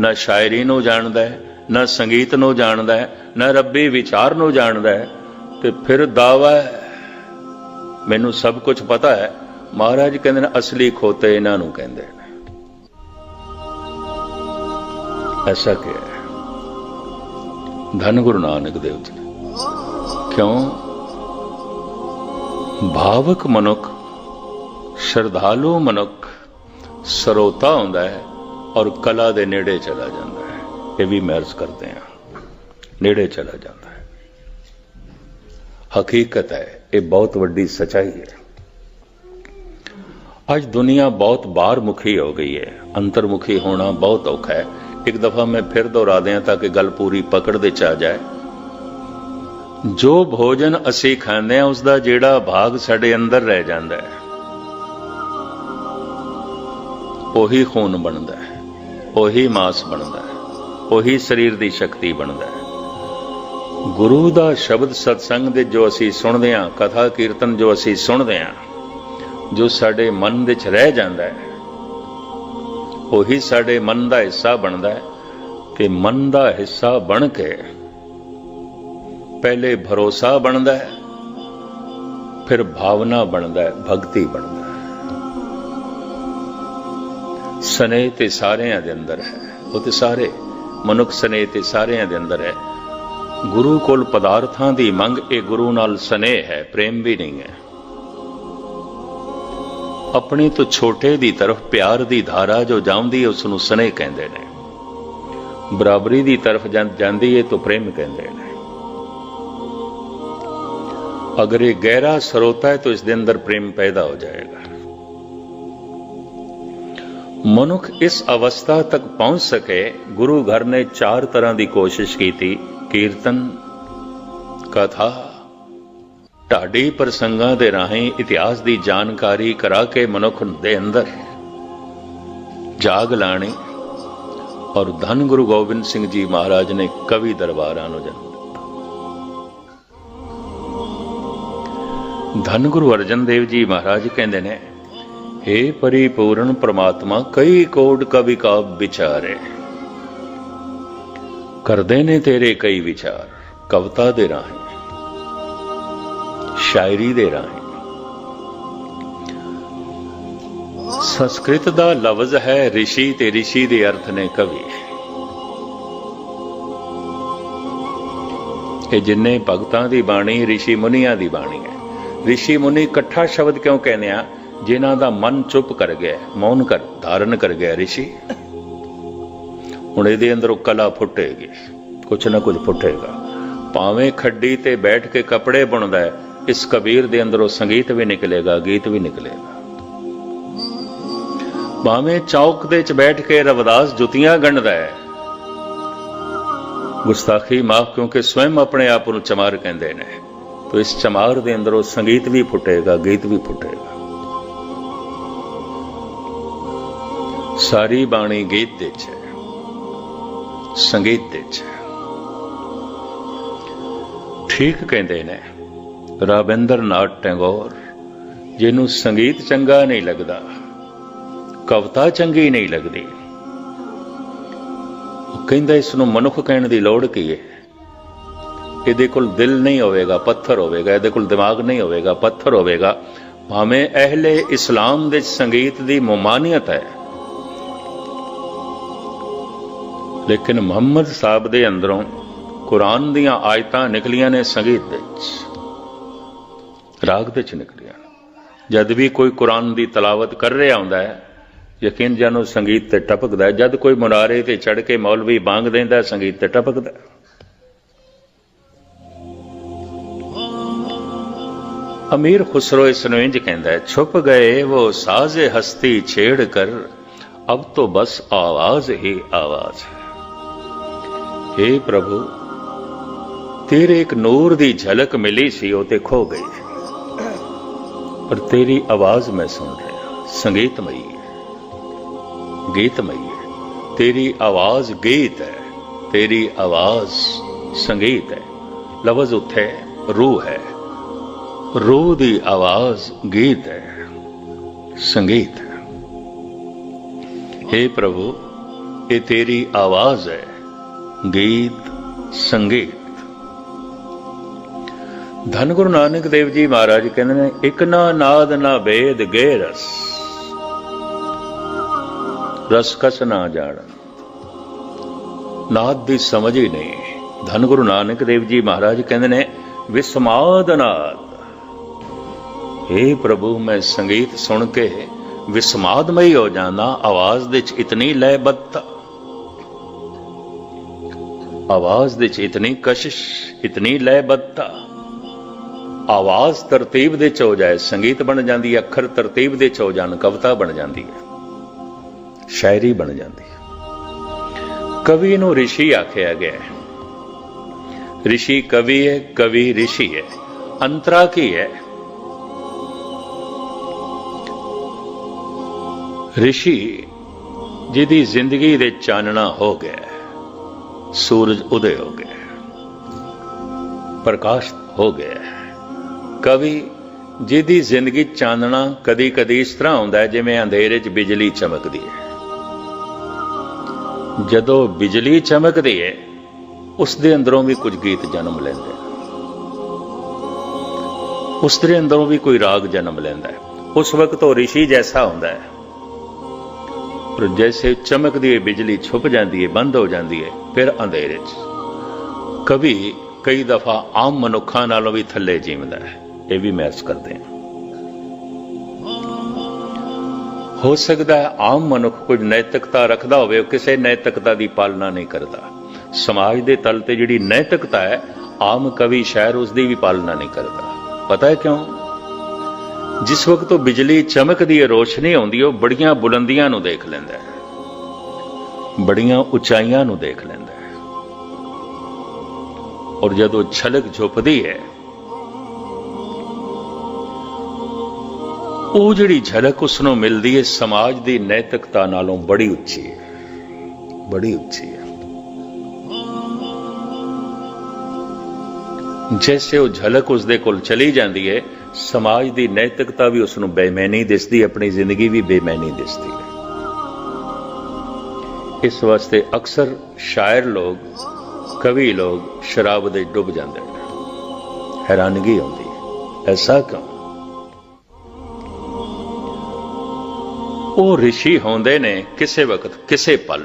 न शायरी नूं जानदा है, न संगीत नूं जानदा है, न रब्बी विचार नूं जानदा है, ते फिर दावा है मैनूं सब कुछ पता है। महाराज कहते हैं असली खोते इन्हां नूं कहंदे ने। ऐसा क्या है? धन गुरु नानक देव जी। क्यों? भावक मनुख, श्रद्धालु मनुख ਸਰੋਤਾ ਹੁੰਦਾ है और कला दे नेड़े चला जाता है। ये भी महर्ज करते हैं, नेड़े चला जाता है। हकीकत है, ये बहुत वड्डी सच्चाई है। ਅੱਜ ਦੁਨੀਆ ਬਹੁਤ ਬਾਹਰ ਮੁਖੀ ਹੋ ਗਈ ਹੈ, ਅੰਤਰਮੁਖੀ ਹੋਣਾ ਬਹੁਤ ਔਖਾ ਹੈ। ਇੱਕ ਦਫਾ ਮੈਂ ਫਿਰ ਦੁਹਰਾ ਦਿਆਂ ਤਾਂ ਕਿ ਗੱਲ ਪੂਰੀ ਪਕੜ ਦੇ ਚ ਆ ਜਾਏ। ਜੋ ਭੋਜਨ ਅਸੀਂ ਖਾਂਦੇ ਹਾਂ ਉਸ ਦਾ ਜਿਹੜਾ ਭਾਗ ਸਾਡੇ ਅੰਦਰ ਰਹਿ ਜਾਂਦਾ ਹੈ ਉਹੀ ਖੂਨ ਬਣਦਾ ਹੈ, ਉਹੀ ਮਾਸ ਬਣਦਾ ਹੈ, ਉਹੀ ਸਰੀਰ ਦੀ ਸ਼ਕਤੀ ਬਣਦਾ ਹੈ। ਗੁਰੂ ਦਾ ਸ਼ਬਦ ਸਤਸੰਗ ਦੇ ਜੋ ਅਸੀਂ ਸੁਣਦੇ ਹਾਂ, ਕਥਾ ਕੀਰਤਨ ਜੋ ਅਸੀਂ ਸੁਣਦੇ ਹਾਂ, ਜੋ ਸਾਡੇ ਮਨ ਵਿੱਚ ਰਹਿ ਜਾਂਦਾ ਹੈ ਉਹੀ ਸਾਡੇ ਮਨ ਦਾ ਹਿੱਸਾ ਬਣਦਾ ਹੈ। ਕਿ ਮਨ ਦਾ ਹਿੱਸਾ ਬਣ ਕੇ ਪਹਿਲੇ ਭਰੋਸਾ ਬਣਦਾ ਹੈ, ਫਿਰ ਭਾਵਨਾ ਬਣਦਾ ਹੈ, ਭਗਤੀ ਬਣਦਾ ਹੈ। ਸਨੇਹ ਤੇ ਸਾਰਿਆਂ ਦੇ ਅੰਦਰ ਹੈ, ਉਹ ਤੇ ਸਾਰੇ ਮਨੁੱਖ ਸਨੇਹ ਤੇ ਸਾਰਿਆਂ ਦੇ ਅੰਦਰ ਹੈ। ਗੁਰੂ ਕੋਲ ਪਦਾਰਥਾਂ ਦੀ ਮੰਗ ਇਹ ਗੁਰੂ ਨਾਲ ਸਨੇਹ ਹੈ, ਪ੍ਰੇਮ ਵੀ ਨਹੀਂ ਹੈ। ਆਪਣੀ ਤੋਂ ਛੋਟੇ ਦੀ ਤਰਫ ਪਿਆਰ ਦੀ ਧਾਰਾ ਜੋ ਜਾਂਦੀ ਹੈ ਉਸ ਨੂੰ ਸਨੇਹ ਕਹਿੰਦੇ ਨੇ। ਬਰਾਬਰੀ ਦੀ ਤਰਫ ਜਾਂਦੀ ਹੈ ਤਾਂ ਪ੍ਰੇਮ ਕਹਿੰਦੇ ਨੇ। अगर ये गहरा स्रोत है तो इसके अंदर प्रेम पैदा हो जाएगा। मनुख इस अवस्था तक पहुंच सके, गुरु घर ने 4 तरह की कोशिश की थी। कीर्तन, कथा, ढाडी प्रसंगां दे राहीं इतिहास की जानकारी करा के मनुख दे अंदर जाग लानी। और धन गुरु गोबिंद सिंह जी महाराज ने कवि दरबारां नूं जन्म धन गुरु अर्जन देव जी महाराज कहते ने, हे परिपूर्ण परमात्मा कई कोट कवि का विचारे, करदे ने तेरे कई विचार। कविता दे राहें, शायरी दे राहें। संस्कृत दा लफ्ज है ऋषि ते ऋषि दे अर्थ ने कवि। ये जिन्ने भगतां दी बाणी ऋषि मुनियां दी बाणी है। ऋषि मुनि इकट्ठा शब्द क्यों कहने आ? जिन्हां दा मन चुप कर गया, मौन कर धारण कर गया ऋषि। हुण इहदे अंदरों कला फुटेगी, कुछ ना कुछ फुटेगा। भावें खड्डी ते बैठ के कपड़े बुनदा है, इस कबीर दे अंदरों संगीत भी निकलेगा, गीत भी निकलेगा। भावें चौक दे च बैठ के रविदास जुतियां गणदा है, गुस्ताखी माफ क्योंकि स्वयं अपने आप नूं चमार कहंदे ने, तो इस चमार दे अंदरों संगीत भी फुटेगा, गीत भी फुटेगा। सारी बाणी गीत दे च है, संगीत दे च है। ठीक कहते ने राबिंद्र नाथ टैगोर, जिन्हों संगीत चंगा नहीं लगता, कविता चंगी नहीं लगती, कहंदा इसनूं मनुख कहण दी लोड़ की है। ਇਹਦੇ ਕੋਲ दिल नहीं होवेगा, पत्थर होवेगा। ਇਹਦੇ ਕੋਲ दिमाग नहीं होवेगा, पत्थर होवेगा। भावें अहले इस्लाम दे संगीत दी ममानियत है, लेकिन मुहम्मद साहब दे अंदरों कुरान दियां आयतां निकलियां ने संगीत दे राग दे च निकलियां। जद भी कोई कुरान दी तलावत कर रहा हुंदा है, यकीन जानो संगीत ते टपकदा है। जद कोई मुनारे ते चढ़ के मौलवी बांग देंदा, संगीत ते टपकदा है। अमीर खुसरो इसनूं इंज कहंदा है, छुप गए वो साज़े हस्ती छेड़ कर, अब तो बस आवाज ही आवाज है। हे प्रभु, तेरे एक नूर दी झलक मिली सी, वो ते खो गई, पर तेरी आवाज मैं सुन रहा। संगीतमयी है, गीतमयी है। तेरी आवाज गीत है, तेरी आवाज संगीत है। लफ्ज उत्थे रूह है, रूह दी आवाज गीत है, संगीत है। हे प्रभु, ये तेरी आवाज है, गीत संगीत। धन गुरु नानक देव जी महाराज कहते हैं, एक ना नाद ना भेद गे रस, रस कस ना जान। नाद दी समझ ही नहीं। धन गुरु नानक देव जी महाराज कहते हैं, विस्माद नाद। हे प्रभु, मैं संगीत सुन के विस्मादमई हो जाना। आवाज दे च इतनी लयबद्धता, आवाज दे च इतनी कशिश, इतनी लयबद्धता, ਆਵਾਜ਼ ਤਰਤੀਬ ਦੇ ਚ ਹੋ ਜਾਏ, ਸੰਗੀਤ ਬਣ ਜਾਂਦੀ ਹੈ, ਅੱਖਰ ਤਰਤੀਬ ਦੇ ਚ ਹੋ ਜਾਣ, ਕਵਿਤਾ ਬਣ ਜਾਂਦੀ ਹੈ, ਸ਼ਾਇਰੀ ਬਣ ਜਾਂਦੀ ਹੈ। ਕਵੀ ਨੂੰ ਰਿਸ਼ੀ ਆਖਿਆ ਗਿਆ ਹੈ। ਰਿਸ਼ੀ ਕਵੀ ਹੈ, ਕਵੀ ਰਿਸ਼ੀ ਹੈ। ਅੰਤਰਾ ਕੀ ਹੈ? ਰਿਸ਼ੀ ਜਿਹਦੀ ਜ਼ਿੰਦਗੀ ਦੇ ਚਾਨਣਾ ਹੋ ਗਿਆ, ਸੂਰਜ ਉਦੈ ਹੋ ਗਿਆ, ਪ੍ਰਕਾਸ਼ ਹੋ ਗਿਆ। ਕਵੀ ਜਿਹਦੀ ਜ਼ਿੰਦਗੀ ਚਾਨਣਾ ਕਦੀ ਕਦੀ ਇਸ ਤਰ੍ਹਾਂ ਹੁੰਦਾ ਹੈ ਜਿਵੇਂ ਅੰਧੇਰੇ 'ਚ ਬਿਜਲੀ ਚਮਕਦੀ ਹੈ। ਜਦੋਂ ਬਿਜਲੀ ਚਮਕਦੀ ਹੈ, ਉਸ ਦੇ ਅੰਦਰੋਂ ਵੀ ਕੁਝ ਗੀਤ ਜਨਮ ਲੈਂਦੇ, ਉਸ ਦੇ ਅੰਦਰੋਂ ਵੀ ਕੋਈ ਰਾਗ ਜਨਮ ਲੈਂਦਾ ਹੈ। ਉਸ ਵਕਤ ਉਹ ਰਿਸ਼ੀ ਜੈਸਾ ਹੁੰਦਾ ਹੈ। ਪਰ ਜੈਸੇ ਚਮਕਦੀ ਹੈ ਬਿਜਲੀ ਛੁਪ ਜਾਂਦੀ ਹੈ, ਬੰਦ ਹੋ ਜਾਂਦੀ ਹੈ, ਫਿਰ ਅੰਧੇਰੇ 'ਚ ਕਵੀ ਕਈ ਦਫਾ ਆਮ ਮਨੁੱਖਾਂ ਨਾਲੋਂ ਵੀ ਥੱਲੇ ਜੀਵਦਾ ਹੈ। ਇਹ ਵੀ ਮਹਿਸੂਸ ਕਰਦੇ ਹਾਂ। ਹੋ ਸਕਦਾ ਹੈ ਆਮ ਮਨੁੱਖ ਕੁਝ ਨੈਤਿਕਤਾ ਰੱਖਦਾ ਹੋਵੇ, ਉਹ ਕਿਸੇ ਨੈਤਿਕਤਾ ਦੀ ਪਾਲਣਾ ਨਹੀਂ ਕਰਦਾ। ਸਮਾਜ ਦੇ ਤਲ ਤੇ ਜਿਹੜੀ ਨੈਤਿਕਤਾ ਹੈ, ਆਮ ਕਵੀ ਸ਼ਾਇਰ ਉਸ ਦੀ ਵੀ ਪਾਲਣਾ ਨਹੀਂ ਕਰਦਾ। ਪਤਾ ਹੈ ਕਿਉਂ? ਜਿਸ ਵਕਤ ਉਹ ਬਿਜਲੀ ਚਮਕਦੀ ਹੈ, ਰੋਸ਼ਨੀ ਆਉਂਦੀ ਹੈ, ਉਹ ਬੜੀਆਂ ਬੁਲੰਦੀਆਂ ਨੂੰ ਦੇਖ ਲੈਂਦਾ ਹੈ, ਬੜੀਆਂ ਉਚਾਈਆਂ ਨੂੰ ਦੇਖ ਲੈਂਦਾ ਹੈ। ਔਰ ਜਦੋਂ ਛਲਕ ਝੁੱਪਦੀ ਹੈ, ਉਹ ਜਿਹੜੀ ਝਲਕ ਉਸ ਨੂੰ ਮਿਲਦੀ ਹੈ, ਸਮਾਜ ਦੀ ਨੈਤਿਕਤਾ ਨਾਲੋਂ ਬੜੀ ਉੱਚੀ ਹੈ, ਬੜੀ ਉੱਚੀ ਹੈ। ਜੈਸੇ ਉਹ ਝਲਕ ਉਸ ਦੇ ਕੋਲ ਚਲੀ ਜਾਂਦੀ ਹੈ, ਸਮਾਜ ਦੀ ਨੈਤਿਕਤਾ ਵੀ ਉਸ ਨੂੰ ਬੇਈਮਾਨੀ ਦਿਸਦੀ, ਆਪਣੀ ਜ਼ਿੰਦਗੀ ਵੀ ਬੇਈਮਾਨੀ ਦਿਸਦੀ ਹੈ। ਇਸ ਵਾਸਤੇ ਅਕਸਰ ਸ਼ਾਇਰ ਲੋਕ, ਕਵੀ ਲੋਕ ਸ਼ਰਾਬ ਦੇ ਡੁੱਬ ਜਾਂਦੇ ਨੇ। ਹੈਰਾਨਗੀ ਆਉਂਦੀ ਹੈ, ਐਸਾ ਕਿਉਂ? ਉਹ ਰਿਸ਼ੀ ਹੁੰਦੇ ਨੇ ਕਿਸੇ ਵਕਤ, ਕਿਸੇ ਪਲ,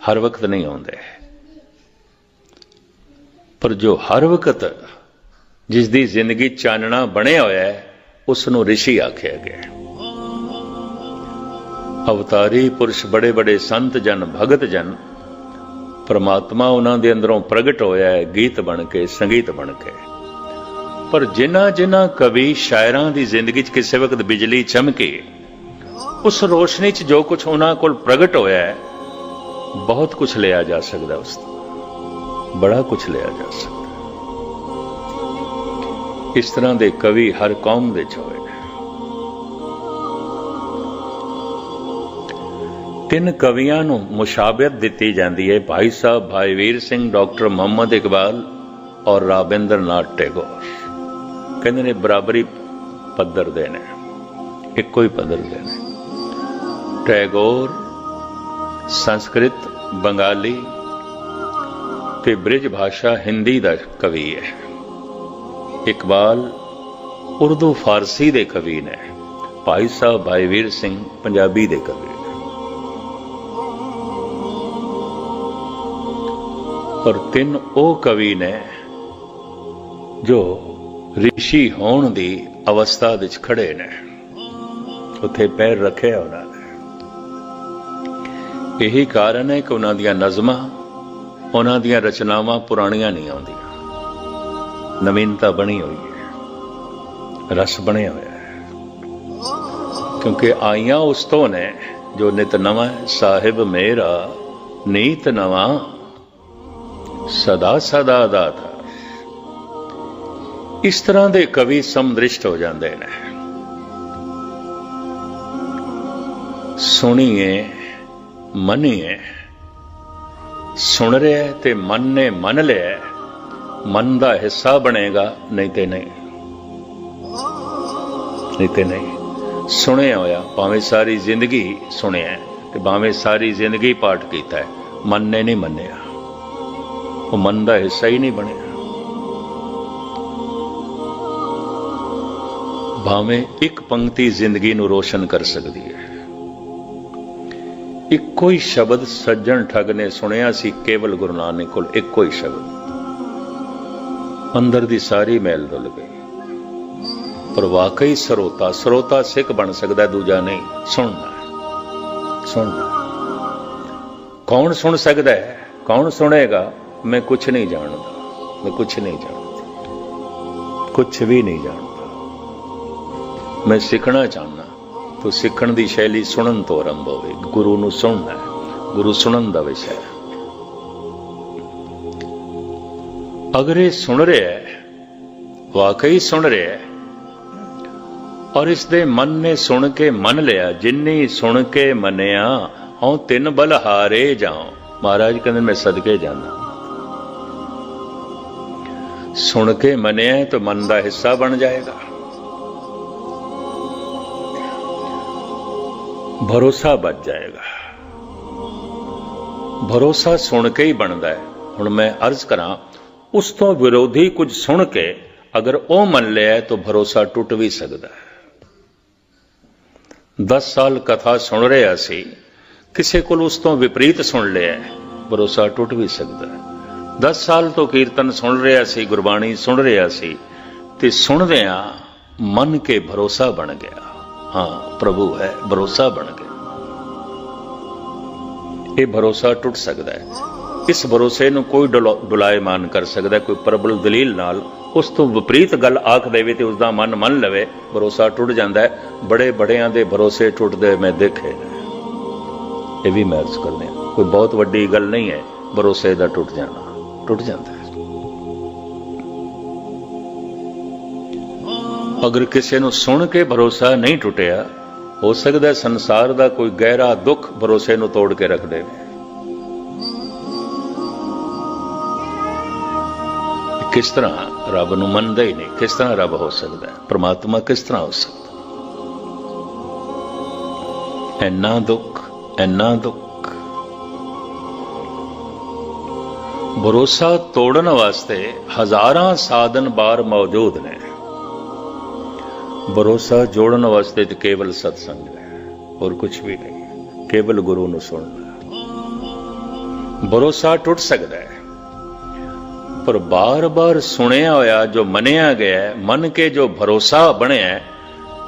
ਹਰ ਵਕਤ ਨਹੀਂ ਆਉਂਦੇ। ਪਰ ਜੋ ਹਰ ਵਕਤ ਜਿਸ ਦੀ ਜ਼ਿੰਦਗੀ ਚਾਨਣਾ ਬਣਿਆ ਹੋਇਆ ਹੈ, ਉਸ ਨੂੰ ਰਿਸ਼ੀ ਆਖਿਆ ਗਿਆ। ਅਵਤਾਰੀ ਪੁਰਸ਼, ਬੜੇ ਬੜੇ ਸੰਤ ਜਨ, ਭਗਤ ਜਨ, ਪਰਮਾਤਮਾ ਉਹਨਾਂ ਦੇ ਅੰਦਰੋਂ ਪ੍ਰਗਟ ਹੋਇਆ ਹੈ, ਗੀਤ ਬਣ ਕੇ, ਸੰਗੀਤ ਬਣ ਕੇ। ਪਰ ਜਿਨ੍ਹਾਂ ਜਿਨ੍ਹਾਂ ਕਵੀ ਸ਼ਾਇਰਾਂ ਦੀ ਜ਼ਿੰਦਗੀ 'ਚ ਕਿਸੇ ਵਕਤ ਬਿਜਲੀ ਚਮਕੀ, ਉਸ ਰੋਸ਼ਨੀ 'ਚ ਜੋ ਕੁਝ ਉਹਨਾਂ ਕੋਲ ਪ੍ਰਗਟ ਹੋਇਆ ਹੈ, ਬਹੁਤ ਕੁਝ ਲਿਆ ਜਾ ਸਕਦਾ, ਉਸ ਤੋਂ ਬੜਾ ਕੁਝ ਲਿਆ ਜਾ ਸਕਦਾ। ਇਸ ਤਰ੍ਹਾਂ ਦੇ ਕਵੀ ਹਰ ਕੌਮ ਵਿੱਚ ਹੋਏ। ਤਿੰਨ ਕਵੀਆਂ ਨੂੰ ਮੁਸ਼ਾਬਤ ਦਿੱਤੀ ਜਾਂਦੀ ਹੈ, ਭਾਈ ਸਾਹਿਬ ਭਾਈ ਵੀਰ ਸਿੰਘ, ਡਾਕਟਰ ਮੁਹੰਮਦ ਇਕਬਾਲ ਔਰ ਰਾਬਿੰਦਰ ਨਾਥ ਟੈਗੋਰ। ਕਹਿੰਦੇ ਨੇ ਬਰਾਬਰੀ ਪੱਧਰ ਦੇ ਨੇ, ਇੱਕੋ ਹੀ ਪੱਧਰ ਦੇ ਨੇ। ਟੈਗੋਰ ਸੰਸਕ੍ਰਿਤ, ਬੰਗਾਲੀ ਤੇ ਬ੍ਰਿਜ ਭਾਸ਼ਾ ਹਿੰਦੀ ਦਾ ਕਵੀ ਹੈ। ਇਕਬਾਲ ਉਰਦੂ ਫਾਰਸੀ ਦੇ ਕਵੀ ਨੇ। ਭਾਈ ਸਾਹਿਬ ਭਾਈ ਵੀਰ ਸਿੰਘ ਪੰਜਾਬੀ ਦੇ ਕਵੀ ਨੇ। ਔਰ ਤਿੰਨ ਉਹ ਕਵੀ ਨੇ ਜੋ ਰਿਸ਼ੀ ਹੋਣ ਦੀ ਅਵਸਥਾ ਵਿੱਚ ਖੜੇ ਨੇ, ਉੱਥੇ ਪੈਰ ਰੱਖਿਆ ਉਹਨਾਂ ਨੇ। ਇਹੀ ਕਾਰਨ ਹੈ ਕਿ ਉਹਨਾਂ ਦੀਆਂ ਨਜ਼ਮਾਂ, ਉਹਨਾਂ ਦੀਆਂ ਰਚਨਾਵਾਂ ਪੁਰਾਣੀਆਂ ਨਹੀਂ ਆਉਂਦੀਆਂ, ਨਵੀਨਤਾ ਬਣੀ ਹੋਈ ਹੈ, ਰਸ ਬਣਿਆ ਹੋਇਆ ਹੈ। ਕਿਉਂਕਿ ਆਈਆਂ ਉਸ ਤੋਂ ਨੇ ਜੋ ਨਿਤ ਨਵਾਂ ਸਾਹਿਬ ਮੇਰਾ, ਨੀਤ ਨਵਾਂ ਸਦਾ ਸਦਾ ਦਾਤਾ। ਇਸ ਤਰ੍ਹਾਂ ਦੇ ਕਵੀ ਸਮਦ੍ਰਿਸ਼ਟ ਹੋ ਜਾਂਦੇ ਨੇ। ਸੁਣੀਏ ਮੰਨੀਏ, ਸੁਣ ਰਿਹਾ ਤੇ ਮਨ ਨੇ ਮੰਨ ਲਿਆ, ਮਨ ਦਾ ਹਿੱਸਾ ਬਣੇਗਾ, ਨਹੀਂ ਤੇ ਨਹੀਂ, ਨਹੀਂ ਤੇ ਨਹੀਂ। ਸੁਣਿਆ ਹੋਇਆ ਭਾਵੇਂ ਸਾਰੀ ਜ਼ਿੰਦਗੀ ਸੁਣਿਆ ਤੇ ਭਾਵੇਂ ਸਾਰੀ ਜ਼ਿੰਦਗੀ ਪਾਠ ਕੀਤਾ ਹੈ, ਮਨ ਨੇ ਨਹੀਂ ਮੰਨਿਆ, ਉਹ ਮਨ ਦਾ ਹਿੱਸਾ ਹੀ ਨਹੀਂ ਬਣਿਆ। ਭਾਵੇਂ ਇੱਕ ਪੰਕਤੀ ਜ਼ਿੰਦਗੀ ਨੂੰ ਰੋਸ਼ਨ ਕਰ ਸਕਦੀ ਹੈ। ਇੱਕੋ ਹੀ ਸ਼ਬਦ ਸੱਜਣ ਠੱਗ ਨੇ ਸੁਣਿਆ ਸੀ ਕੇਵਲ ਗੁਰੂ ਨਾਨਕ ਕੋਲ, ਇੱਕੋ ਹੀ ਸ਼ਬਦ, ਅੰਦਰ ਦੀ ਸਾਰੀ ਮੈਲ ਧੁੱਲ ਗਈ। ਪਰ ਵਾਕਈ ਸਰੋਤਾ, ਸਰੋਤਾ ਸਿੱਖ ਬਣ ਸਕਦਾ, ਦੂਜਾ ਨਹੀਂ। ਸੁਣਨਾ, ਸੁਣਨਾ। ਕੌਣ ਸੁਣ ਸਕਦਾ ਹੈ, ਕੌਣ ਸੁਣੇਗਾ? ਮੈਂ ਕੁਛ ਨਹੀਂ ਜਾਣਦਾ, ਮੈਂ ਕੁਛ ਨਹੀਂ ਜਾਣਦਾ। कुछ भी नहीं जानता। मैं सीखना चाहना तो सीखण दी शैली सुनन तो आरंभ होवे। गुरु नूं सुनना है, गुरु सुनन दा विषय है। अगर ये सुन रहा है, वाकई सुन रहा है, और इसदे मन ने सुन के मन लिया, जिन्नी सुन के मनिया हूं तिन बल हारे जाऊं। महाराज कहते मैं सदके जाना। सुन के मनिया तो मन का हिस्सा बन जाएगा, भरोसा बच जाएगा। भरोसा सुन के ही बनता है। हुण मैं अर्ज करा, उस तो विरोधी कुछ सुन के अगर वह मन लिया तो भरोसा टुट भी सकता है। 10 साल कथा सुन रहा सी, किसी को उस तो विपरीत सुन लिया, भरोसा टुट भी सकता है। 10 साल तो कीर्तन सुन रहा सी, गुरबाणी सुन रहा सी, ते सुनदिया मन के भरोसा बन गया। हाँ प्रभु है, भरोसा बन गया। ये भरोसा टुट सकता है। इस भरोसे नूं कोई डुलायमान कर सकता है, कोई प्रबल दलील नाल उस तो विपरीत गल आख देवे ते उसदा मन मन लवे, भरोसा टुट जाता है। बड़े बड़ियां दे भरोसे टुटदे मैं देखे, ये भी मैं अर्ज करने, कोई बहुत वड्डी गल नहीं है भरोसे दा टुट जाना, टुट जाता है। अगर किसी नूं सुन के भरोसा नहीं टुटिया, हो सकता है संसार दा कोई गहरा दुख भरोसे नूं तोड़ के रख देवे। किस तरह रब नूं मनदा ही नहीं, किस तरह रब हो सकता है, परमात्मा किस तरह हो सकता। इन्ना दुख, इन्ना दुख। भरोसा तोड़न वास्ते हजारां साधन बार मौजूद ने, भरोसा जोड़न वास्ते तो केवल सत्संग है और कुछ भी नहीं, केवल गुरु नूं सुनना। भरोसा टुट सकता है, पर बार बार सुनिया होया जो मनिया गया है, मन के जो भरोसा बनया है,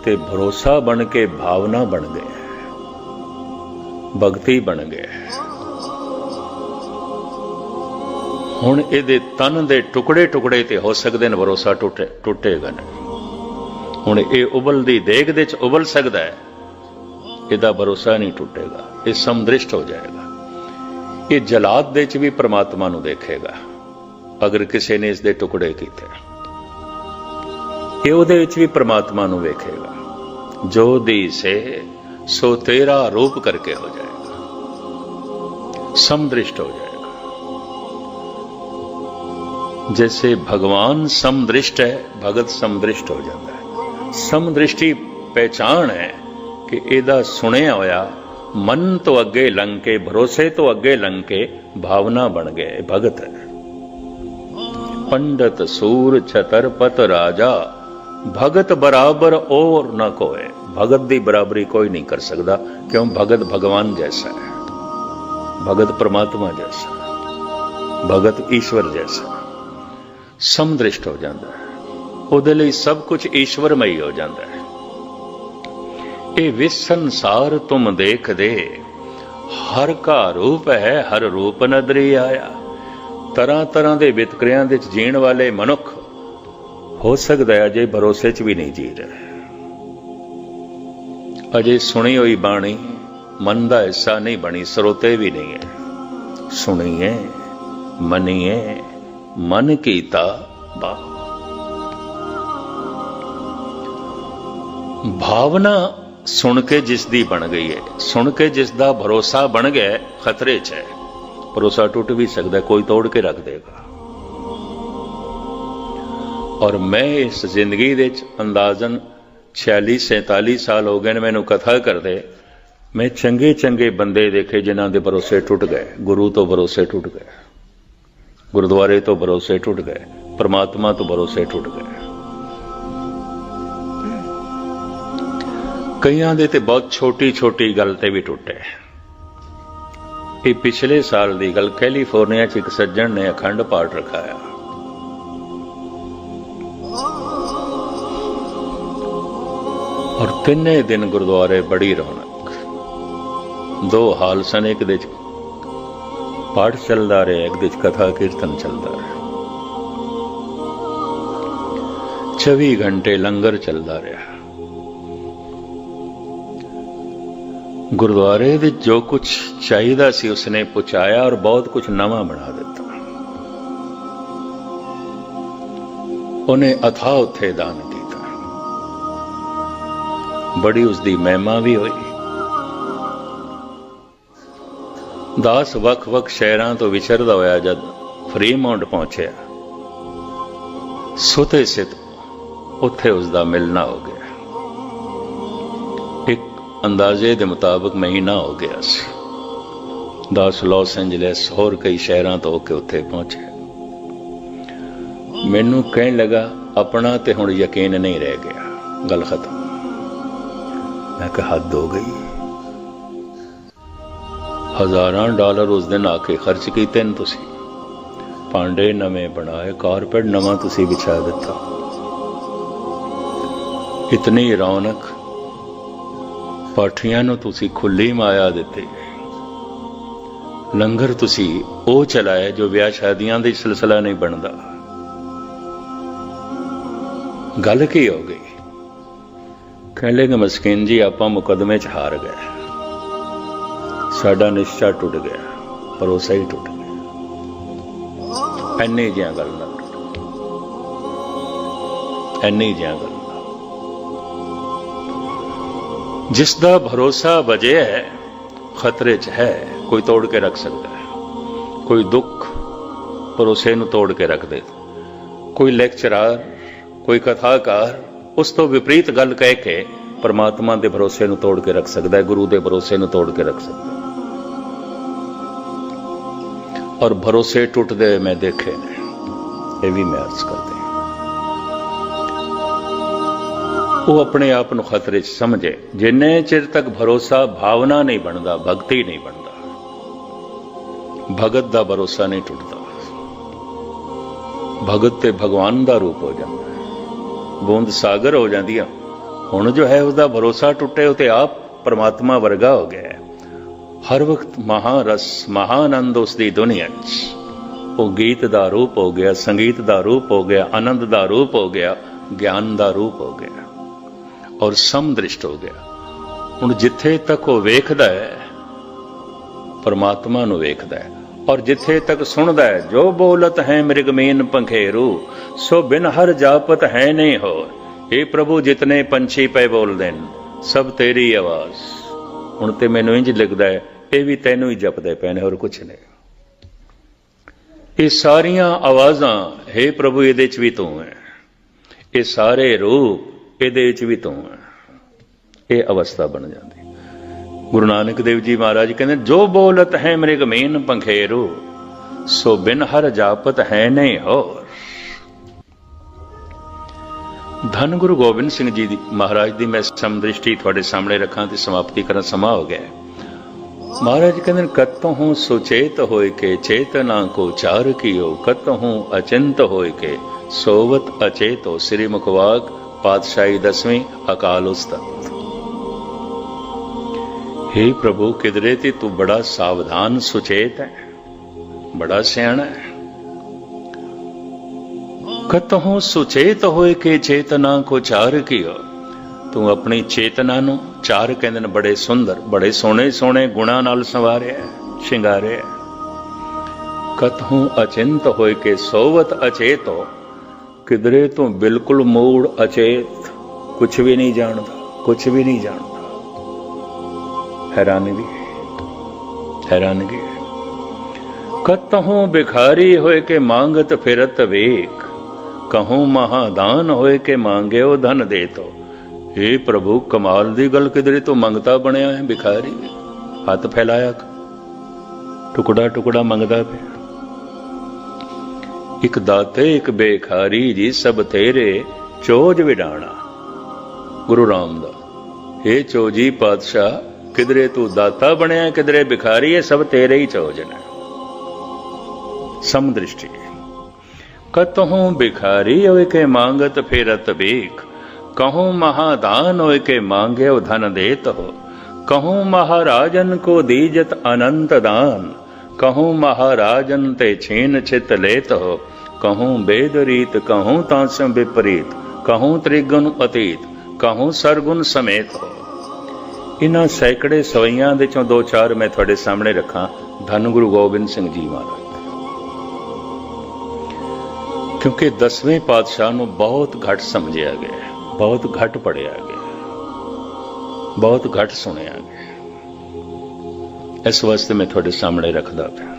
ते भरोसा बन के भावना बन गया है, भगती बन गया है। हुण इहदे तन दे टुकड़े टुकड़े ते हो सकते हैं, भरोसा टुटेगा नहीं। हुण ये उबलदी देग दे च उबल सकता है, इहदा भरोसा नहीं टुटेगा, ये समदृष्ट हो जाएगा। ये जलाद दे च भी परमात्मा नूं देखेगा अगर किसी ने इसके टुकड़े किए, ये उहदे विच भी परमात्मा नूं वेखेगा। जो दी से सो तेरा रूप करके हो जाएगा, समदृष्ट हो जाएगा। जैसे भगवान समदृष्ट है, भगत समदृष्ट हो जाता है। समदृष्टि पहचान है कि इहदा सुनिया होया मन तो अगे लंघ के, भरोसे तो अगे लंघ के भावना बन गए, भगत है। पंडित सूर छतरपत राजा, भगत बराबर और न कोई। भगत की बराबरी कोई नहीं कर सकता, क्यों? भगत भगवान जैसा है, भगत परमात्मा जैसा है, भगत ईश्वर जैसा। समदृष्ट हो जाता है, ਉਹਦੇ ਲਈ सब कुछ ईश्वरमयी हो जाता है। ये विस संसार तुम देख दे, हर का रूप है, हर रूप नदरी आया। तरह तरह के वितकरियां दे जीण वाले मनुख हो सकता है अजे भरोसे च भी नहीं जी रहे, अजे सुनी हुई बाणी मन का हिस्सा नहीं बनी, सरोते भी नहीं है। सुनिए मनिए मन कीता बा। भावना सुन के जिसदी बन गई है, सुन के जिसदा भरोसा बन गया, खतरे च है। भरोसा टूट भी सकता है, कोई तोड़ के रख देगा। और मैं इस जिंदगी दे अंदाजन 46-47 साल हो गए ने मैनू कथा करते, मैं चंगे चंगे बंदे देखे जिन्हां दे भरोसे टुट गए। गुरु तो भरोसे टुट गए, गुरुद्वारे तो भरोसे टुट गए, परमात्मा तो भरोसे टुट गए। कईयां दे ते बहुत छोटी छोटी गल ते भी टुटे। ये पिछले साल की गल, कैलीफोर्निया च एक सज्जन ने अखंड पाठ रखाया। और 3 दिन गुरुद्वारे बड़ी रौनक। 2 हाल सन, एक दे पाठ चलता रहा, एक दे कथा कीर्तन चलता रहा। 24 घंटे लंगर चलता रहा। गुरुद्वारे विच जो कुछ चाहिदा सी उसने पहुंचाया और बहुत कुछ नवा बना दिता। उन्हें अथाह उत्थे दान किया, बड़ी उसकी महिमा भी हुई। दास वख-वख शहरां तो विचरदा होया जद फ्रीमाउंट पहुंचया, सुते सित उत्थे उसका मिलना हो गया। एक अंदाजे के मुताबिक महीना हो गया सी। दास लॉस एंजलिस होर कई शहरां तो होके उत्थे पहुंचे। मैनू कहन लगा अपना ते हुण यकीन नहीं रह गया, गल खत्म। मैं कहा हद हो गई। $1000 उस दिन आके खर्च कीते न तुसी, भांडे नवे बनाए, कारपेट नवा तुसी बिछा दिता, इतनी रौनक, पाठियां नूं तुसी खुली माया दिती, लंगर तुसी ओ चलाया जो विआह शादियां दा सिलसिला नहीं बनता। गल की हो गई? कह लगे मस्कीन जी आपां मुकदमे च हार गए, साडा निश्चा टुट गया, भरोसा ही टुट गया। इन्नी जिहां गल ना इन्नी जिहां गल जिसदा भरोसा बजे है खतरे च है, कोई तोड़ के रख सकता है। कोई दुख भरोसे नूं तोड़ के रख दे, कोई लेक्चरार, कोई कथाकार उस तो विपरीत गल कह के परमात्मा के भरोसे नूं तोड़ के रख सकता है, गुरु के भरोसे नूं तोड़ के रख सकता है। और भरोसे टुटदे मैं देखे ने, ये भी मैं अर्ज करते। वो अपने आप को खतरे च समझे। जिन्ने चिर तक भरोसा भावना नहीं बनता, भगती नहीं बनता, भगत का भरोसा नहीं टुटता। भगत ते भगवान का रूप हो जाता, बूंद सागर हो जाती है। हुण जो है उसका भरोसा टुटे, उते आप परमात्मा वर्गा हो गया है। हर वक्त महारस महानंद उसकी दुनिया च, वो गीत का रूप हो गया, संगीत का रूप हो गया, आनंद का रूप हो गया, ज्ञान का रूप हो गया और समदृष्ट हो गया। हुण जिथे तक वो वेखदा है परमात्मा नूं वेखदा है, और जिथे तक सुनदा है जो बोलत है मृगमीन पंखेरू, सो बिन हर जापत है नहीं हो। हे प्रभु जितने पंछी पे बोल देन सब तेरी आवाज। हुण ते मैनूं इंज लगदा है ये भी तैनूं ही जपदे पए ने, और कुछ नहीं। ये सारियां आवाजां हे प्रभु इहदे च भी तू है, ये सारे रूप इहदे च भी तू है। ये अवस्था बन जाती। गुरु नानक देव जी महाराज कहते जो बोलत है मृगमीन पंखेरू, सो बिन हर जापत है नहीं हो। धन गुरु गोबिंद सिंह जी महाराज की मैं समदृष्टि थोड़े सामने रखा तो समाप्ति करना समा हो गया। महाराज कहते कतहूं सुचेत होय के चेतना को चार कियो, कतहूं अचिंत होय के सोवत अचेतो। श्री मुखवाक पातशाही 10वीं अकाल उस्तत। हे प्रभु किधरे ते तू बड़ा सावधान सुचेत है, बड़ा सियाणा है। कतहूं सुचेत होए के चेतना को चार कियो, तू अपनी चेतना नू चार कहंदे ने बड़े सुंदर, बड़े सोहणे सोहणे गुणां नाल संवारे शिंगारे। कतहूं अचिंत होए के सोवत अचेतो, किधरे तू बिल्कुल मूड अचेत, कुछ भी नहीं जानता, कुछ भी नहीं जानता। हैरानगी हैरानगी। कतहूं भिखारी होए के मांगत फिरत वेख, कहूं महादान होए के मांगे ओ धन दे। तो हे प्रभु कमाल दी गल, किधरे तो मंगता बनया है भिखारी, हाथ फैलाया टुकड़ा टुकड़ा मंगदा पे। एक दाते एक बेखारी जी सब तेरे चोज विडाणा। गुरु रामदास हे चोजी पातशाह, किधरे तू दाता बनया, किधरे भिखारी है, सब तेरे ही चोज ने। समदृष्टि। कतहूं भिखारी होए के मांगत फिरत भीख, कहूं महादान होए के मांगे धन देत हो। कहूं महाराजन को दीजत अनंत दान, कहूं महाराजन ते छीन छित लेत हो। कहूं वेद रीत कहूं तासम विपरीत, कहूँ त्रिगुण अतीत, कहूँ सरगुण समेत हो। इन्हां सैकड़े सवैयां दे चों दो चार मैं तुहाडे सामने रखां धन गुरु गोबिंद सिंह जी महाराज, क्योंकि 10वें पातशाह नूं बहुत घट समझिया गया, बहुत घट पढ़िया गया, बहुत घट सुनिया गया। इस वास्ते मैं तुहाडे सामने रखदा पिया।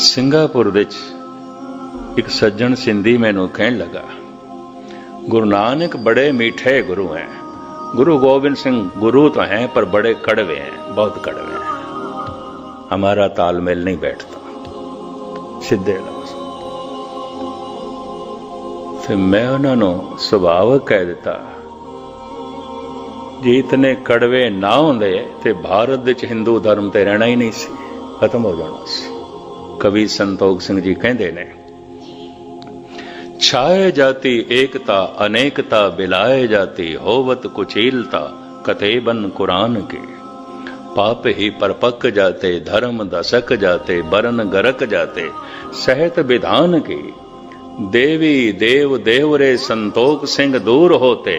सिंगापुर विच एक सज्जन सिंधी मैनू कहण लगा, गुरु नानक बड़े मीठे गुरु हैं, गुरु गोबिंद सिंह गुरु तो हैं पर बड़े कड़वे हैं, बहुत कड़वे हैं, हमारा तालमेल नहीं बैठता। सीधे लफ्ज़ फिर मैं उन्होंने सुभावक कह दिता, जे इतने कड़वे ना होंदे ते भारत विच हिंदू धर्म ते रहना ही नहीं सी, खत्म हो जाना सी। कवि संतोख सिंह जी कहते ने, छाए जाती एकता अनेकता बिलाए जाती, होवत कुचीलता कतेबन कुरान के, पाप ही परपक जाते धर्म दशक जाते, बरन गरक जाते सहत विधान की, देवी देव देवरे संतोख सिंह दूर होते,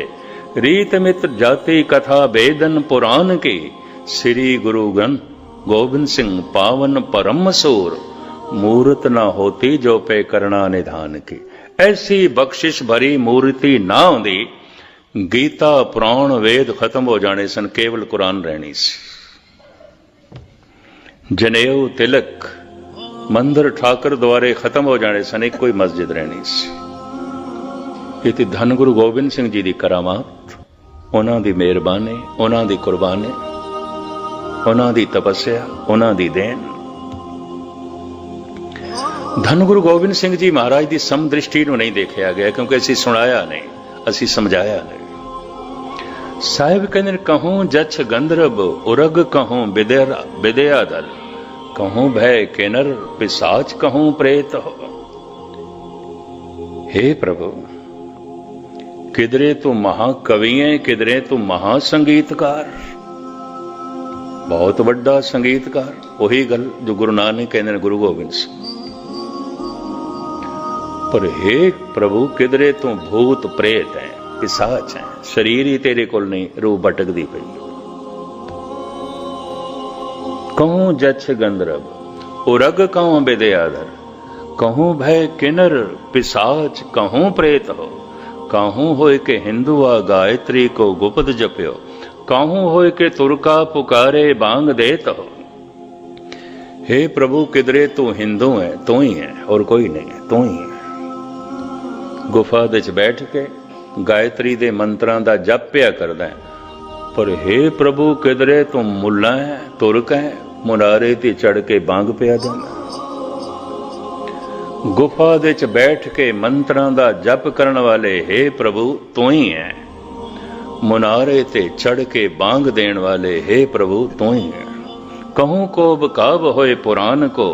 रीत मित्र जाति कथा वेदन पुराण की, श्री गुरुगण गोबिंद सिंह पावन परम सूर, मूर्त न होती जो पे करना निधान की। ऐसी बख्शिश भरी मूर्ति ना होंदी, गीता पुराण वेद खत्म हो जाने सन, केवल कुरान रहनी सी। जनेऊ तिलक मंदिर ठाकर द्वारे खत्म हो जाने सन, एक कोई मस्जिद रहनी सी। ये धन गुरु गोबिंद सिंह जी की करामात, उन्हां दी मेहरबानी, उन्हां दी कुर्बानी, उन्हां दी तपस्या, उन्हां दी देन। धन गुरु गोबिंद सिंह जी महाराज की समदृष्टि नूं नहीं देखा गया, क्योंकि असीं सुनाया नहीं, असीं समझाया नहीं। साहिब कहते कहूँ जछ गंधर्व उरग, कहूँ विद्या दल, कहूँ भय किन्नर पिशाच, कहूँ प्रेत हो। हे प्रभु, किधरे तू महाकवि है, किधरे तू महासंगीतकार, बहुत बड़ा संगीतकार। वही गल जो गुरु नानक कहते गुरु गोबिंद सिंह। पर हे प्रभु, किधरे तू भूत प्रेत है, पिशाच है, शरीर ही तेरे कोल नहीं, रूह भटकदी पई। कहूँ जछ गंधर्व उरग, कहूँ विद्याधर, कहूँ भय किन्नर पिशाच, कहूँ प्रेत हो। कहूँ होय के हिंदू आ गायत्री को गुप्त जप्यो, कहूँ होय के तुरका पुकारे बांग देत हो। हे प्रभु, किधरे तू हिंदू है, तू ही है और कोई नहीं है, तू ही है। गुफा विच बैठ के गायत्री दे मंत्रां दा जप पिया करदा है, पर हे प्रभु, किधरे तू मुल्ला है, तुरक है, मुनारे ते चढ़ के बांग पिया देना। गुफा विच बैठ के मंत्रां दा जप करन वाले हे प्रभु तू ही है, मुनारे ते चढ़ के बांग देण वाले हे प्रभु तू ही है। कहूँ को बकाब होए पुराण को,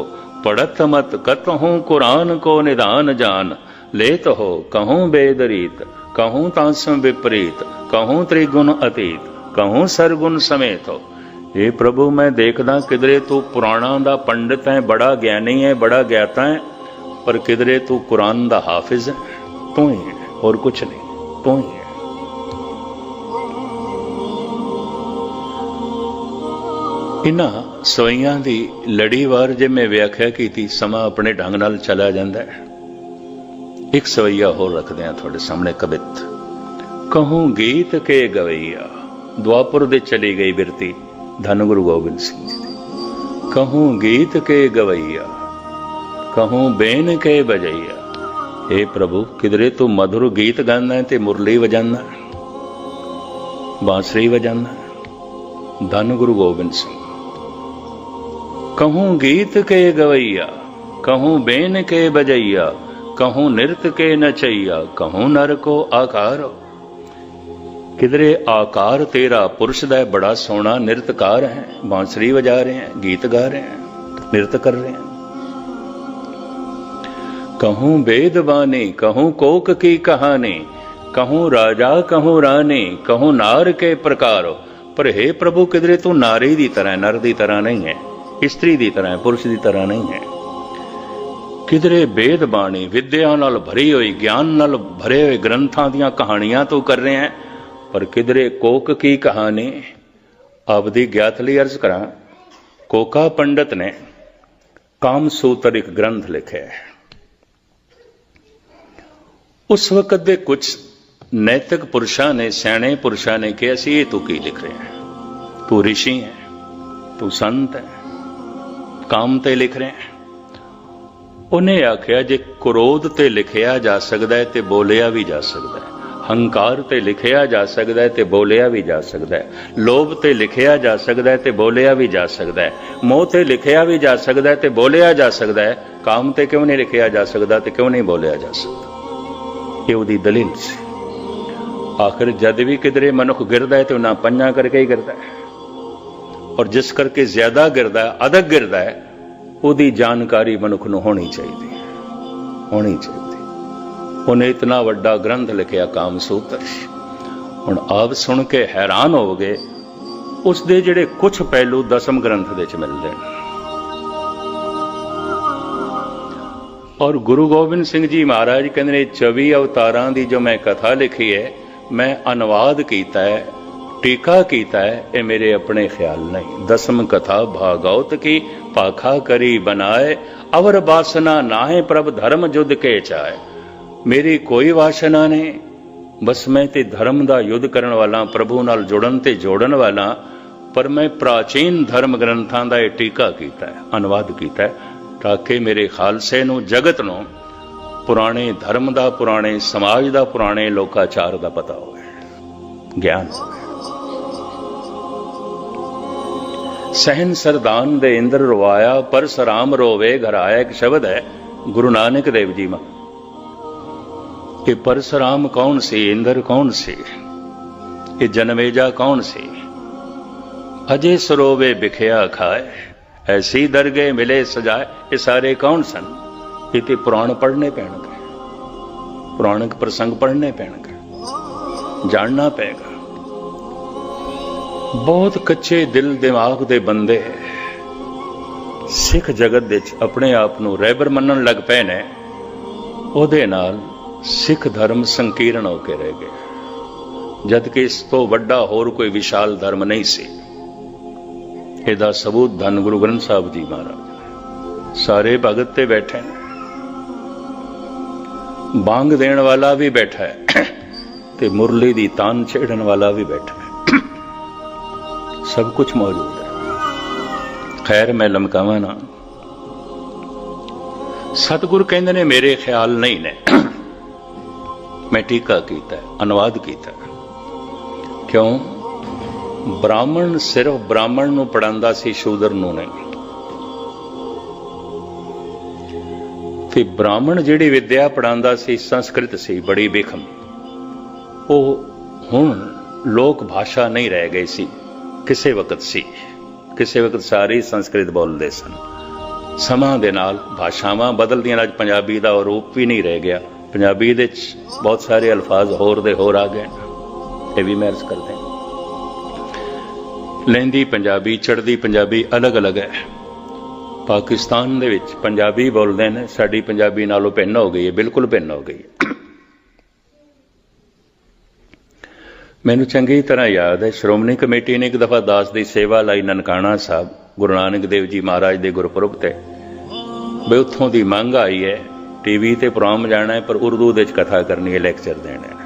पढ़त मत कतहूँ कुरान को निदान जान, लेत हो कहूँ बेदरीत, कहूँ तांसम विपरीत, कहूँ त्रिगुण अतीत, कहूँ सरगुण समेत हो। हे प्रभु, मैं देखदा किधरे तू पुराणा दा पंडित है, बड़ा ज्ञानी है, बड़ा ज्ञाता है, पर किधरे तू कुरान दा हाफिज है, तू ही है और कुछ नहीं, तू ही है। इन्हां सवैयां दी लड़ीवार जे मैं व्याख्या की, समा अपने ढंग नाल चला जांदा है। एक सवैया होर रखदे हैं थोड़े सामने कवित। कहूँ गीत के गवैया, द्वापुर दे चली गई बिरती धन गुरु गोबिंद सिंह जी दी। कहूँ गीत के गवैया, कहूँ बेन के बजैया। हे प्रभु, किधरे तू मधुर गीत गाना है ते मुरली वजाना, बांसुरी वजाना, धन गुरु गोबिंद सिंह। कहूँ गीत के गवैया, कहूँ बेन के बजैया, कहूँ नृत्य के नचैया, कहूँ नर को आकार। किधरे आकार तेरा पुरुष दा बड़ा सोहना नृत्यकार है, बांसुरी बजा रहे हैं, गीत गा रहे हैं, नृत्य कर रहे हैं। कहूँ वेद बानी, कहूँ कोक की कहानी, कहूँ राजा कहूँ रानी, कहूँ नार के प्रकार। पर हे प्रभु, किधरे तू नारी दी तरह, नर दी तरह नहीं है, स्त्री दी तरह, पुरुष दी तरह नहीं है। ਕਿਧਰੇ ਵੇਦ ਬਾਣੀ ਵਿਦਿਆ ਨਾਲ ਭਰੀ ਹੋਈ, ਗਿਆਨ ਨਾਲ ਭਰੇ ਹੋਏ ਗ੍ਰੰਥਾਂ ਦੀਆਂ ਕਹਾਣੀਆਂ ਤੋਂ ਕਰ ਰਹੇ ਹਾਂ, ਪਰ ਕਿਧਰੇ ਕੋਕ ਕੀ ਕਹਾਣੀ। ਆਪਦੀ ਗਿਆਤ ਲਈ ਅਰਜ਼ ਕਰਾਂ, ਕੋਕਾ ਪੰਡਤ ਨੇ ਕਾਮ ਸੂਤਰ ਇੱਕ ਗ੍ਰੰਥ ਲਿਖਿਆ ਹੈ। ਉਸ ਵਕਤ ਦੇ ਕੁਝ ਨੈਤਿਕ ਪੁਰਸ਼ਾਂ ਨੇ, ਸਿਆਣੇ ਪੁਰਸ਼ਾਂ ਨੇ ਕਿਹਾ ਸੀ, ਇਹ ਤੂੰ ਕੀ ਲਿਖ ਰਿਹਾ ਹੈ? ਤੂੰ ਰਿਸ਼ੀ ਹੈ, ਤੂੰ ਸੰਤ ਹੈ, ਕਾਮ ਤੇ ਲਿਖ ਰਿਹਾ ਹੈ। ਉਹਨੇ ਆਖਿਆ, ਜੇ ਕ੍ਰੋਧ ਤੇ ਲਿਖਿਆ ਜਾ ਸਕਦਾ ਹੈ ਤੇ ਬੋਲਿਆ ਵੀ ਜਾ ਸਕਦਾ ਹੈ, ਹੰਕਾਰ ਤੇ ਲਿਖਿਆ ਜਾ ਸਕਦਾ ਹੈ ਤੇ ਬੋਲਿਆ ਵੀ ਜਾ ਸਕਦਾ ਹੈ, ਲੋਭ ਤੇ ਲਿਖਿਆ ਜਾ ਸਕਦਾ ਹੈ ਤੇ ਬੋਲਿਆ ਵੀ ਜਾ ਸਕਦਾ ਹੈ, ਮੋਹ ਤੇ ਲਿਖਿਆ ਵੀ ਜਾ ਸਕਦਾ ਹੈ ਤੇ ਬੋਲਿਆ ਜਾ ਸਕਦਾ ਹੈ, ਕਾਮ ਤੇ ਕਿਉਂ ਨਹੀਂ ਲਿਖਿਆ ਜਾ ਸਕਦਾ ਤੇ ਕਿਉਂ ਨਹੀਂ ਬੋਲਿਆ ਜਾ ਸਕਦਾ? ਇਹ ਉਹਦੀ ਦਲੀਲ ਸੀ। ਆਖਿਰ ਜਦ ਵੀ ਕਿਧਰੇ ਮਨੁੱਖ ਗਿਰਦਾ ਹੈ ਤੇ ਉਹਨਾਂ ਪੰਜਾਂ ਕਰਕੇ ਹੀ ਗਿਰਦਾ ਹੈ, ਔਰ ਜਿਸ ਕਰਕੇ ਜ਼ਿਆਦਾ ਗਿਰਦਾ ਹੈ, ਅਧਿਕ ਗਿਰਦਾ ਹੈ, ਉਹਦੀ ਜਾਣਕਾਰੀ ਮਨੁੱਖ ਨੂੰ ਹੋਣੀ ਚਾਹੀਦੀ ਹੈ, ਹੋਣੀ ਚਾਹੀਦੀ। ਉਹਨੇ ਇਤਨਾ ਵੱਡਾ ਗ੍ਰੰਥ ਲਿਖਿਆ ਕਾਮ ਸੂਤਰ। ਹੁਣ ਆਪ ਸੁਣ ਕੇ ਹੈਰਾਨ ਹੋਵੋਗੇ, ਉਸ ਦੇ ਜਿਹੜੇ ਕੁਝ ਪਹਿਲੂ ਦਸਮ ਗ੍ਰੰਥ ਦੇ ਵਿੱਚ ਮਿਲਦੇ ਨੇ। ਔਰ ਗੁਰੂ ਗੋਬਿੰਦ ਸਿੰਘ ਜੀ ਮਹਾਰਾਜ ਕਹਿੰਦੇ ਨੇ 24 ਅਵਤਾਰਾਂ ਦੀ ਜੋ ਮੈਂ ਕਥਾ ਲਿਖੀ ਹੈ, ਮੈਂ ਅਨੁਵਾਦ ਕੀਤਾ ਹੈ, ਟੀਕਾ ਕੀਤਾ ਹੈ, ਇਹ ਮੇਰੇ ਆਪਣੇ ਖਿਆਲ ਨਹੀਂ। ਦਸਮ ਕਥਾ ਭਾਗਵਤ ਕੀ ਭਾਖਾ ਕਰੀ ਬਣਾਏ, ਅਵਰ ਬਾਸਨਾ ਨਾਹੇ ਪ੍ਰਭ ਧਰਮ ਜੁਦ ਕੇ ਚਾਏ। ਮੇਰੀ ਕੋਈ ਵਾਸ਼ਨਾ ਨਹੀਂ, ਬਸ ਮੈਂ ਤੇ ਧਰਮ ਦਾ ਯੁੱਧ ਕਰਨ ਵਾਲਾ, ਪ੍ਰਭੂ ਨਾਲ ਜੁੜਨ ਤੇ ਜੋੜਨ ਵਾਲਾ। ਪਰ ਮੈਂ ਪ੍ਰਾਚੀਨ ਧਰਮ ਗ੍ਰੰਥਾਂ ਦਾ ਇਹ ਟੀਕਾ ਕੀਤਾ ਹੈ, ਅਨੁਵਾਦ ਕੀਤਾ ਹੈ, ਤਾਂ ਕਿ ਮੇਰੇ ਖਾਲਸੇ ਨੂੰ, ਜਗਤ ਨੂੰ ਪੁਰਾਣੇ ਧਰਮ ਦਾ, ਪੁਰਾਣੇ ਸਮਾਜ ਦਾ, ਪੁਰਾਣੇ ਲੋਕਾਚਾਰ ਦਾ ਪਤਾ ਹੋਵੇ, ਗਿਆਨ ਹੋਵੇ। ਸਹਿਨ ਸਰਦਾਨ ਦੇ ਇੰਦਰ ਰਵਾਇਆ, ਪਰਸਰਾਮ ਰੋਵੇ ਘਰ ਆਇਆ। ਇੱਕ ਸ਼ਬਦ ਹੈ ਗੁਰੂ ਨਾਨਕ ਦੇਵ ਜੀ ਮਾ, ਕਿ ਪਰਸਰਾਮ ਕੌਣ ਸੀ, ਇੰਦਰ ਕੌਣ ਸੀ, ਇਹ ਜਨਮੇਜਾ ਕੌਣ ਸੀ? ਅਜੇ ਸਰੋਵੇ ਬਿਖਿਆ ਖਾਏ, ਐਸੀ ਦਰਗੇ ਮਿਲੇ ਸਜਾਏ। ਇਹ ਸਾਰੇ ਕੌਣ ਸਨ? ਇਹ ਤੇ ਪੁਰਾਣ ਪੜ੍ਹਨੇ ਪੈਣਗੇ, ਪੁਰਾਣਿਕ ਪ੍ਰਸੰਗ ਪੜ੍ਹਨੇ ਪੈਣਗੇ, ਜਾਣਨਾ ਪਏਗਾ। ਬਹੁਤ ਕੱਚੇ ਦਿਲ ਦਿਮਾਗ ਦੇ ਬੰਦੇ ਸਿੱਖ ਜਗਤ ਵਿੱਚ ਆਪਣੇ ਆਪ ਨੂੰ ਰਹਿਬਰ ਮੰਨਣ ਲੱਗ ਪਏ ਨੇ। ਉਹਦੇ ਨਾਲ ਸਿੱਖ ਧਰਮ ਸੰਕੀਰਣ ਹੋ ਕੇ ਰਹਿ ਗਏ, ਜਦ ਕਿ ਇਸ ਤੋਂ ਵੱਡਾ ਹੋਰ ਕੋਈ ਵਿਸ਼ਾਲ ਧਰਮ ਨਹੀਂ ਸੀ। ਇਹਦਾ ਸਬੂਤ ਧੰਨ ਗੁਰੂ ਗ੍ਰੰਥ ਸਾਹਿਬ ਜੀ ਮਹਾਰਾਜ। ਸਾਰੇ ਭਗਤ ਤੇ ਬੈਠੇ ਨੇ, ਬਾਂਗ ਦੇਣ ਵਾਲਾ ਵੀ ਬੈਠਾ ਹੈ ਤੇ ਮੁਰਲੀ ਦੀ ਤਾਨ ਛੇੜਨ ਵਾਲਾ ਵੀ ਬੈਠਾ ਹੈ, ਸਭ ਕੁਝ ਮੌਜੂਦ ਹੈ। ਖੈਰ, ਮੈਂ ਲਮਕਾਵਾਂ ਨਾ। ਸਤਿਗੁਰ ਕਹਿੰਦੇ ਨੇ ਮੇਰੇ ਖਿਆਲ ਨਹੀਂ ਨੇ, ਮੈਂ ਟੀਕਾ ਕੀਤਾ, ਅਨੁਵਾਦ ਕੀਤਾ। ਕਿਉਂ? ਬ੍ਰਾਹਮਣ ਸਿਰਫ ਬ੍ਰਾਹਮਣ ਨੂੰ ਪੜਾਉਂਦਾ ਸੀ, ਸ਼ੂਦਰ ਨੂੰ ਨਹੀਂ। ਤੇ ਬ੍ਰਾਹਮਣ ਜਿਹੜੀ ਵਿਦਿਆ ਪੜਾਉਂਦਾ ਸੀ, ਸੰਸਕ੍ਰਿਤ ਸੀ, ਬੜੀ ਬੇਖਮ। ਉਹ ਹੁਣ ਲੋਕ ਭਾਸ਼ਾ ਨਹੀਂ ਰਹਿ ਗਈ ਸੀ, ਕਿਸੇ ਵਕਤ ਸੀ। ਕਿਸੇ ਵਕਤ ਸਾਰੇ ਸੰਸਕ੍ਰਿਤ ਬੋਲਦੇ ਸਨ। ਸਮਾਂ ਦੇ ਨਾਲ ਭਾਸ਼ਾਵਾਂ ਬਦਲਦੀਆਂ, ਅੱਜ ਪੰਜਾਬੀ ਦਾ ਰੂਪ ਵੀ ਨਹੀਂ ਰਹਿ ਗਿਆ। ਪੰਜਾਬੀ ਦੇ ਵਿੱਚ ਬਹੁਤ ਸਾਰੇ ਅਲਫਾਜ਼ ਹੋਰ ਦੇ ਹੋਰ ਆ ਗਏ, ਇਹ ਵੀ ਮੈਂ ਅਰਜ਼ ਕਰਦੇ। ਲਹਿੰਦੀ ਪੰਜਾਬੀ, ਚੜ੍ਹਦੀ ਪੰਜਾਬੀ ਅਲੱਗ-ਅਲੱਗ ਹੈ। ਪਾਕਿਸਤਾਨ ਦੇ ਵਿੱਚ ਪੰਜਾਬੀ ਬੋਲਦੇ ਨੇ, ਸਾਡੀ ਪੰਜਾਬੀ ਨਾਲੋਂ ਭਿੰਨ ਹੋ ਗਈ ਹੈ, ਬਿਲਕੁਲ ਭਿੰਨ ਹੋ ਗਈ ਹੈ। ਮੈਨੂੰ ਚੰਗੀ ਤਰ੍ਹਾਂ ਯਾਦ ਹੈ, ਸ਼੍ਰੋਮਣੀ ਕਮੇਟੀ ਨੇ ਇੱਕ ਦਫਾ ਦਾਸ ਦੀ ਸੇਵਾ ਲਈ ਨਨਕਾਣਾ ਸਾਹਿਬ, ਗੁਰੂ ਨਾਨਕ ਦੇਵ ਜੀ ਮਹਾਰਾਜ ਦੇ ਗੁਰਪੁਰਬ ਤੇ, ਬਈ ਉੱਥੋਂ ਦੀ ਮੰਗ ਆਈ ਹੈ, ਟੀਵੀ ਤੇ ਪ੍ਰੋਗਰਾਮ ਜਾਣਾ ਹੈ, ਪਰ ਉਰਦੂ ਦੇ ਵਿੱਚ ਕਥਾ ਕਰਨੀ ਹੈ, ਲੈਕਚਰ ਦੇਣੇ ਨੇ,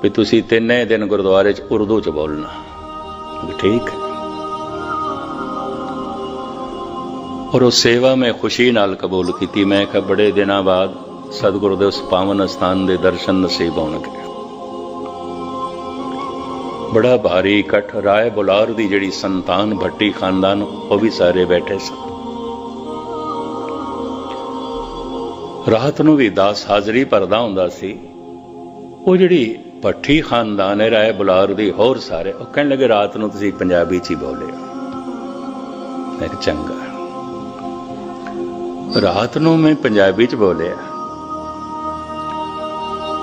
ਵੀ ਤੁਸੀਂ 3 ਦਿਨ ਗੁਰਦੁਆਰੇ 'ਚ ਉਰਦੂ 'ਚ ਬੋਲਣਾ। ਠੀਕ ਹੈ। ਔਰ ਉਹ ਸੇਵਾ ਮੈਂ ਖੁਸ਼ੀ ਨਾਲ ਕਬੂਲ ਕੀਤੀ। ਮੈਂ ਕਿਹਾ ਬੜੇ ਦਿਨਾਂ ਬਾਅਦ ਸਤਿਗੁਰੂ ਦੇ ਉਸ ਪਾਵਨ ਸਥਾਨ ਦੇ ਦਰਸ਼ਨ ਨਸੀਬ ਹੋਣਗੇ। ਬੜਾ ਭਾਰੀ ਇਕੱਠ, ਰਾਏ ਬੁਲਾਰ ਦੀ ਜਿਹੜੀ ਸੰਤਾਨ ਭੱਟੀ ਖਾਨਦਾਨ, ਉਹ ਵੀ ਸਾਰੇ ਬੈਠੇ ਸਨ। ਰਾਤ ਨੂੰ ਵੀ ਦਾਸ ਹਾਜ਼ਰੀ ਭਰਦਾ ਹੁੰਦਾ ਸੀ। ਉਹ ਜਿਹੜੀ ਭੱਟੀ ਖਾਨਦਾਨ ਹੈ, ਰਾਏ ਬੁਲਾਰ ਦੀ, ਹੋਰ ਸਾਰੇ, ਉਹ ਕਹਿਣ ਲੱਗੇ ਰਾਤ ਨੂੰ ਤੁਸੀਂ ਪੰਜਾਬੀ 'ਚ ਹੀ ਬੋਲਿਓ। ਮੈਂ ਕਿਹਾ ਚੰਗਾ। ਰਾਤ ਨੂੰ ਮੈਂ ਪੰਜਾਬੀ 'ਚ ਬੋਲਿਆ।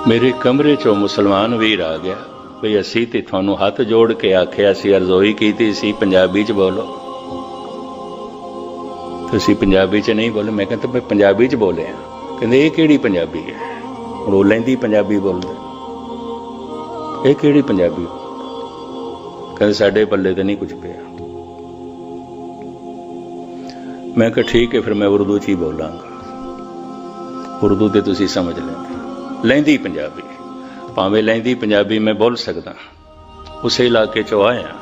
ਮੇਰੇ ਕਮਰੇ 'ਚੋਂ ਮੁਸਲਮਾਨ ਵੀਰ ਆ ਗਿਆ, ਵੀ ਅਸੀਂ ਤੇ ਤੁਹਾਨੂੰ ਹੱਥ ਜੋੜ ਕੇ ਆਖਿਆ ਸੀ, ਅਰਜ਼ੋਈ ਕੀਤੀ ਸੀ, ਪੰਜਾਬੀ 'ਚ ਬੋਲੋ। ਤੁਸੀਂ ਪੰਜਾਬੀ 'ਚ ਨਹੀਂ ਬੋਲੇ। ਮੈਂ ਕਹਿੰਦਾ ਮੈਂ ਪੰਜਾਬੀ 'ਚ ਬੋਲਿਆ। ਕਹਿੰਦੇ ਇਹ ਕਿਹੜੀ ਪੰਜਾਬੀ ਹੈ? ਹੁਣ ਉਹ ਲਹਿੰਦੀ ਪੰਜਾਬੀ ਬੋਲਦਾ, ਇਹ ਕਿਹੜੀ ਪੰਜਾਬੀ? ਕਹਿੰਦੇ ਸਾਡੇ ਪੱਲੇ ਤੇ ਨਹੀਂ ਕੁਝ ਪਿਆ। ਮੈਂ ਕਿਹਾ ਠੀਕ ਹੈ, ਫਿਰ ਮੈਂ ਉਰਦੂ 'ਚ ਹੀ ਬੋਲਾਂਗਾ। ਉਰਦੂ ਤੇ ਤੁਸੀਂ ਸਮਝ ਲੈਂਦੇ। ਲਹਿੰਦੀ ਪੰਜਾਬੀ, ਭਾਵੇਂ ਲਹਿੰਦੀ ਪੰਜਾਬੀ ਮੈਂ ਬੋਲ ਸਕਦਾ, ਉਸੇ ਇਲਾਕੇ 'ਚੋਂ ਆਇਆ,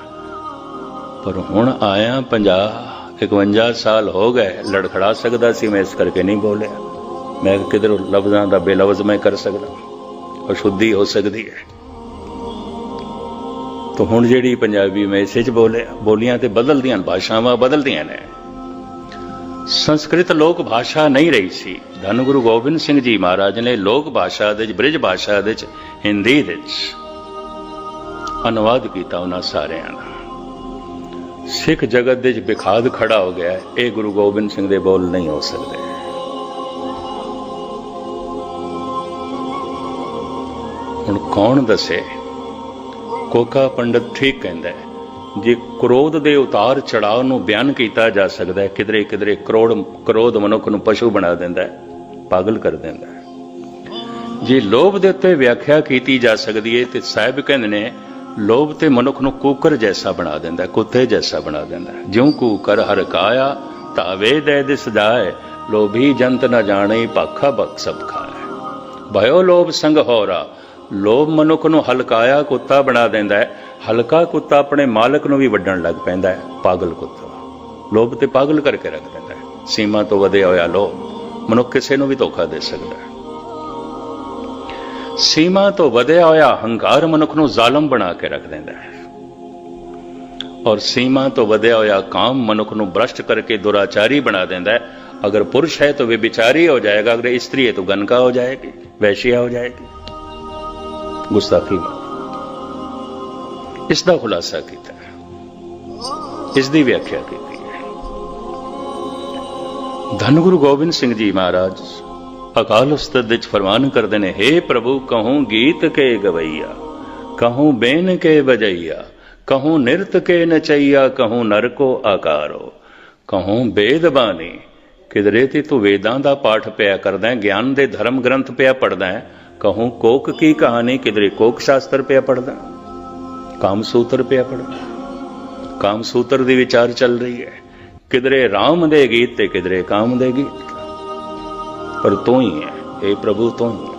ਪਰ ਹੁਣ ਆਇਆ 50-51 ਸਾਲ ਹੋ ਗਏ, ਲੜਖੜਾ ਸਕਦਾ ਸੀ ਮੈਂ, ਇਸ ਕਰਕੇ ਨਹੀਂ ਬੋਲਿਆ। ਮੈਂ ਕਿਧਰ ਲਫ਼ਜ਼ਾਂ ਦਾ ਬੇਲਫ਼ਜ਼ ਮੈਂ ਕਰ ਸਕਦਾ, ਅਸ਼ੁੱਧੀ ਹੋ ਸਕਦੀ ਹੈ। ਤਾਂ ਹੁਣ ਜਿਹੜੀ ਪੰਜਾਬੀ ਮੈਂ ਇਸੇ 'ਚ ਬੋਲੀਆਂ ਤੇ ਬਦਲਦੀਆਂ, ਭਾਸ਼ਾਵਾਂ ਬਦਲਦੀਆਂ ਨੇ। ਸੰਸਕ੍ਰਿਤ ਲੋਕ ਭਾਸ਼ਾ ਨਹੀਂ ਰਹੀ ਸੀ। ਧੰਨ ਗੁਰੂ ਗੋਬਿੰਦ ਸਿੰਘ ਜੀ ਮਹਾਰਾਜ ਨੇ ਲੋਕ ਭਾਸ਼ਾ ਦੇ ਵਿੱਚ, ਬ੍ਰਿਜ ਭਾਸ਼ਾ ਦੇ ਵਿੱਚ, ਹਿੰਦੀ ਦੇ ਵਿੱਚ ਅਨੁਵਾਦ ਕੀਤਾ ਉਹਨਾਂ ਸਾਰਿਆਂ ਦਾ। ਸਿੱਖ ਜਗਤ ਦੇ ਵਿੱਚ ਵਿਖਾਦ ਖੜਾ ਹੋ ਗਿਆ, ਇਹ ਗੁਰੂ ਗੋਬਿੰਦ ਸਿੰਘ ਦੇ ਬੋਲ ਨਹੀਂ ਹੋ ਸਕਦੇ। ਹੁਣ ਕੌਣ ਦੱਸੇ? ਕੋਕਾ ਪੰਡਤ ਠੀਕ ਕਹਿੰਦਾ ਹੈ, ਜੇ ਕ੍ਰੋਧ ਦੇ ਉਤਾਰ ਚੜਾਅ ਨੂੰ ਬਿਆਨ ਕੀਤਾ ਜਾ ਸਕਦਾ ਹੈ, ਕਿਧਰੇ ਕਿਧਰੇ ਕ੍ਰੋਧ ਮਨੁੱਖ ਨੂੰ ਪਸ਼ੂ ਬਣਾ ਦਿੰਦਾ ਹੈ, ਪਾਗਲ ਕਰ ਦਿੰਦਾ ਹੈ। ਜੇ ਲੋਭ ਦੇ ਉੱਤੇ ਵਿਆਖਿਆ ਕੀਤੀ ਜਾ ਸਕਦੀ ਹੈ ਤੇ ਸਾਹਿਬ ਕਹਿੰਦੇ ਨੇ ਲੋਭ ਤੇ ਮਨੁੱਖ ਨੂੰ ਕੂਕਰ ਜੈਸਾ ਬਣਾ ਦਿੰਦਾ, ਕੁੱਤੇ ਜੈਸਾ ਬਣਾ ਦਿੰਦਾ। ਜਿਉਂ ਕੂਕਰ ਹਰ ਕਾਇਆ ਤਾਵੇ ਦੇ ਦਿਸ ਜਾਏ, ਲੋਭੀ ਜੰਤ ਨ ਜਾਣੇ ਭਾਖਾ ਬਖ ਸਭ ਖਾਏ। ਭਇਓ ਲੋਭ ਸੰਗ ਹੋਰਾ, ਲੋਭ ਮਨੁੱਖ ਨੂੰ ਹਲਕਾਇਆ ਕੁੱਤਾ ਬਣਾ ਦਿੰਦਾ ਹੈ। ਹਲਕਾ ਕੁੱਤਾ ਆਪਣੇ ਮਾਲਕ ਨੂੰ ਵੀ ਵੱਢਣ ਲੱਗ ਪੈਂਦਾ ਹੈ। ਪਾਗਲ ਕੁੱਤਾ ਲੋਭ ਤੇ ਪਾਗਲ ਕਰਕੇ ਰੱਖ ਦਿੰਦਾ ਹੈ। ਸੀਮਾ ਤੋਂ ਵਧਿਆ ਹੋਇਆ ਲੋਭ ਮਨੁੱਖ ਕਿਸੇ ਨੂੰ ਵੀ ਧੋਖਾ ਦੇ ਸਕਦਾ ਹੈ। ਸੀਮਾ ਤੋਂ ਵਧਿਆ ਹੋਇਆ ਹੰਕਾਰ ਮਨੁੱਖ ਨੂੰ ਜ਼ਾਲਮ ਬਣਾ ਕੇ ਰੱਖ ਦਿੰਦਾ ਹੈ। ਔਰ ਸੀਮਾ ਤੋਂ ਵਧਿਆ ਹੋਇਆ ਕਾਮ ਮਨੁੱਖ ਨੂੰ ਭ੍ਰਸ਼ਟ ਕਰਕੇ ਦੁਰਾਚਾਰੀ ਬਣਾ ਦਿੰਦਾ ਹੈ। ਅਗਰ ਪੁरुष है तो व्यभिचारी हो जाएगा, अगर स्त्री है तो गनका हो जाएगी, वैश्या हो जाएगी। गुस्ताखी में ਇਸ ਦਾ ਖੁਲਾਸਾ ਕੀਤਾ ਹੈ, ਇਸ ਦੀ ਵਿਆਖਿਆ ਕੀਤੀ ਹੈ। ਧੰਨ ਗੁਰੂ ਗੋਬਿੰਦ ਸਿੰਘ ਜੀ ਮਹਾਰਾਜ ਅਕਾਲ ਉਸਤਤ ਵਿੱਚ ਫਰਮਾਨ ਕਰਦੇ ਨੇ, ਹੇ ਪ੍ਰਭੂ ਕਹੂੰ ਗੀਤ ਕੇ ਗਵਈਆ, ਕਹੂੰ ਬੇਨ ਕੇ ਬਜਈਆ, ਕਹੂੰ ਨਿਰਤ ਕੇ ਨਚਈਆ, ਕਹੂੰ ਨਰ ਕੋ ਆਕਾਰੋ, ਕਹੂੰ ਵੇਦ ਬਾਣੀ। ਕਿਧਰੇ ਤੇ ਤੂੰ ਵੇਦਾਂ ਦਾ ਪਾਠ ਪਿਆ ਕਰਦਾ ਹੈ, ਗਿਆਨ ਦੇ ਧਰਮ ਗ੍ਰੰਥ ਪਿਆ ਪੜਦਾ ਹੈ। ਕਹੂੰ ਕੋਕ ਕੀ ਕਹਾਣੀ, ਕਿਧਰੇ ਕੋਕ ਸ਼ਾਸਤਰ ਪਿਆ ਪੜਦਾ, ਕਾਮ ਸੂਤਰ ਪਿਆ ਪੜਦਾ, ਕਾਮ ਸੂਤਰ ਦੀ ਵਿਚਾਰ ਚੱਲ ਰਹੀ ਹੈ। ਕਿਧਰੇ ਰਾਮ ਦੇ ਗੀਤ ਤੇ ਕਿਧਰੇ ਕਾਮ ਦੇ ਗੀਤ। ਪਰ ਤੂੰ ਹੀ ਹੈ, ਇਹ ਪ੍ਰਭੂ ਤੂੰ ਹੀ ਹੈ।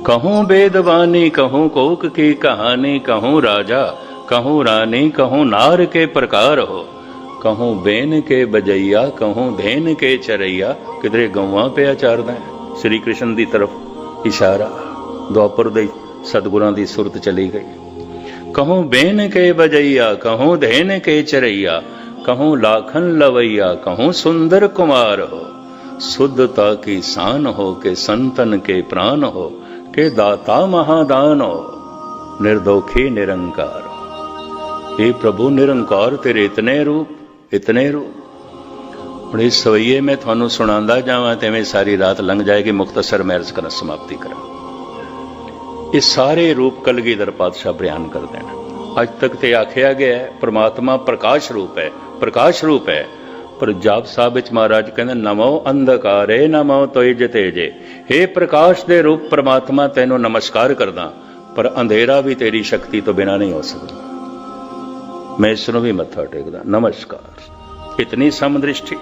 कहूं बेदवानी, कहूं कोक की कहानी, कहूं राजा, कहूं रानी, कहूं नार के प्रकार हो, कहूं बेन के बजैया, कहूं धेन के चरैया। किधरे गौवां पे आचारदा है। श्री कृष्ण की तरफ इशारा, द्वापर दे सतगुरां दी सुरत चली गई। कहूं बेन के बजैया, कहूं धेन के चरैया, कहूं लाखन लवैया, कहूं सुंदर कुमार हो, शुद्धता की शान हो के संतन के प्राण हो, के दाता महादान हो, निर्दोखी निरंकार हो। हे प्रभु निरंकार तेरे इतने रूप, इतने रूप। और इस सवैये में थानू सुनांदा जावां ते मैं सारी रात लंघ जाएगी। मुख्तसर मैं अर्ज करना समाप्ति करा। ये सारे रूप कलगीधर पातशाह बयान कर देना। अज तक ते आखिया गया है परमात्मा प्रकाश रूप है, प्रकाश रूप है। पर जाप साहब विच महाराज कहते नमो अंधकारे नमो तोज तेजे। हे प्रकाश दे रूप परमात्मा तैनू नमस्कार करदा, पर अंधेरा भी तेरी शक्ति तो बिना नहीं हो सकता। मैं इसनू भी मत्था टेकदा, नमस्कार। इतनी समदृष्टि।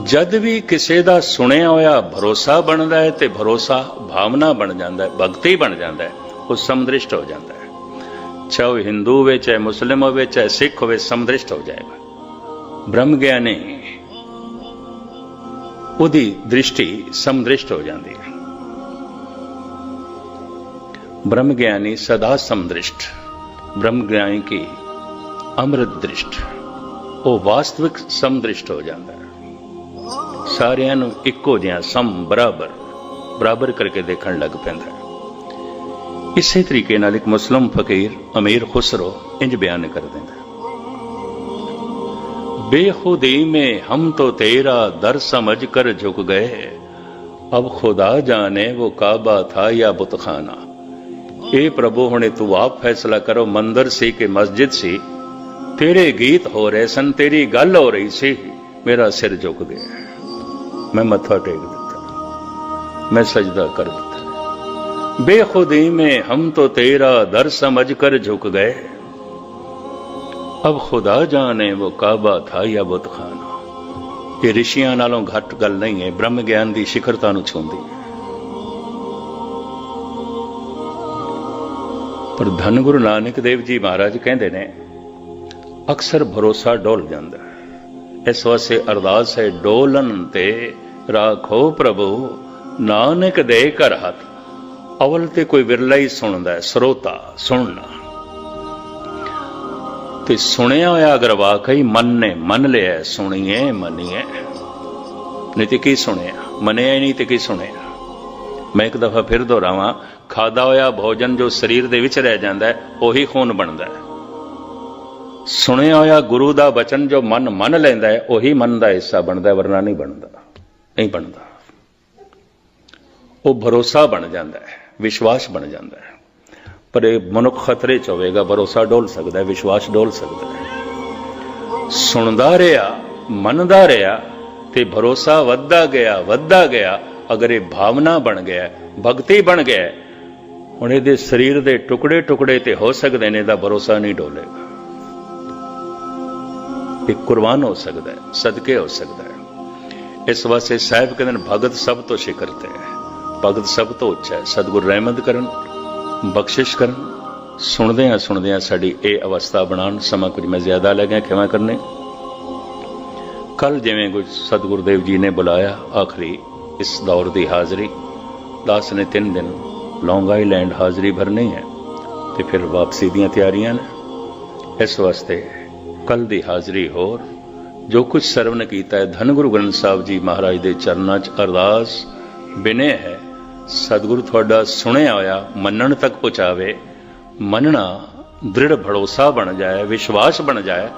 जद भी किसी दा सुनिया होया भरोसा बनदा है ते भरोसा भावना बन जांदा है, भगती बन जांदा है, वो समदृष्ट हो जाता है। चाहे वो हिंदू हो, चाहे मुस्लिम हो, चाहे सिख हो, समदृष्ट हो जाएगा। ब्रह्म ज्ञानी उदी दृष्टि समदृष्ट हो जाती है। ब्रह्म ज्ञानी सदा समदृष्ट, ब्रह्म ज्ञानी की अमृत दृष्ट, वो वास्तविक समदृष्ट हो जाता है। सारियां नूं इक्को जिहा सम बराबर बराबर करके देखण लग पैंदा है। इसे तरीके नाल एक मुस्लिम फकीर अमीर खुसरो इंज बयान कर देंदा, बेखुदी में हम तो तेरा दर समझ कर झुक गए, अब खुदा जाने वो काबा था या बुतखाना। ए प्रभु हुणे तू आप फैसला करो, मंदिर सी कि मस्जिद सी, तेरे गीत हो रहे सन, तेरी गल हो रही सी, मेरा सिर झुक गया, मैं मत्था टेक दिता, मैं सजदा कर दिता। बेखुदी में हम तो तेरा दर समझ कर झुक गए, अब खुदा जाने वो काबा था या बुत खाना। ये ऋषियां नालों घट गल नहीं है, ब्रह्म ज्ञान की शिखरता नूं छूंदी है। पर धन गुरु नानक देव जी महाराज कहते ने अक्सर भरोसा डोल जाता है। इस वास्ते अरदास है, डोलन ते राखो प्रभु नानक दे कर हथ। अवल ते कोई विरला ही सुनता है, श्रोता सुनना ते सुनिया होया अगर वाकई मन ने मन लिया, सुनिए मनीए, नहीं तो की सुनिया, मनिया ही नहीं तो की सुनिया। मैं एक दफा फिर दोहरावां, खादा होया भोजन जो शरीर दे विच रह जाता है वही खून बनता है। सुनिया होया गुरु दा वचन जो मन मन लैंदा है वही मन का हिस्सा बनता है, वरना नहीं बनता, नहीं बनता। वो भरोसा बन जाता है, विश्वास बन जाता है। पर मनुख खतरे च होवेगा, भरोसा डोल सकता है, विश्वास डोल सकता है। सुनदा रहा, मनदा रहा ते भरोसा वधदा गया। अगर ये भावना बन गया, भगती बन गया, हुण इहदे शरीर दे टुकड़े टुकड़े ते हो सकते ने, इहदा भरोसा नहीं डोलेगा। एक कुर्बान हो सकता है, सदके हो सकता है। इस वास्ते साहिब कहते हैं भगत सब तो शिखर ते है, भगत सब तो उच्चा है। सतगुरु रहमत करन, बख्शिश करन, सुनदियां साडी ये अवस्था बनाण। समा कुछ मैं ज्यादा ले गया, क्षमा करने। कल जिवें कुछ सतगुरुदेव जी ने बुलाया आखिरी इस दौर की हाज़री, दास ने 3 दिन लॉन्ग आईलैंड हाज़री भरनी है तो फिर वापसी दी तैयारियां ने। इस वास्ते कल की हाज़री होर जो कुछ सरवण किया है, धन गुरु ग्रंथ साहब जी महाराज के चरणों च अरदास बिने है, सतगुरु थोड़ा सुनिया होया मनण तक पहुँचावे। मनना दृढ़ भरोसा बन जाए, विश्वास बन जाए,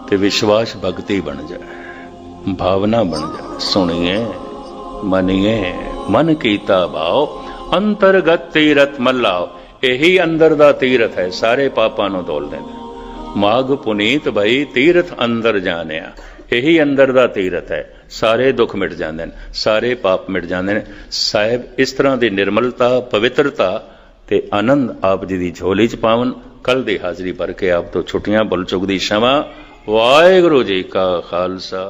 तो विश्वास भगती बन जाए, भावना बन जाए। सुनिए मनिए मन कीता भाव, अंतरगत तीरथ मल्लाओ। यही अंदर दा तीरथ है, सारे पापां नूं धोल देंदा। माग पुनीत भई तीरथ अंदर जानिया, यही अंदर दा तीरथ है, सारे दुख मिट जाते हैं, सारे पाप मिट जाते हैं। साहिब इस तरह की निर्मलता, पवित्रता ते आनंद आप जी की झोली च पावन। कल की हाज़री भर के आप तो छुट्टियां भुल चुकदी क्षमा। वाहिगुरू जी का खालसा।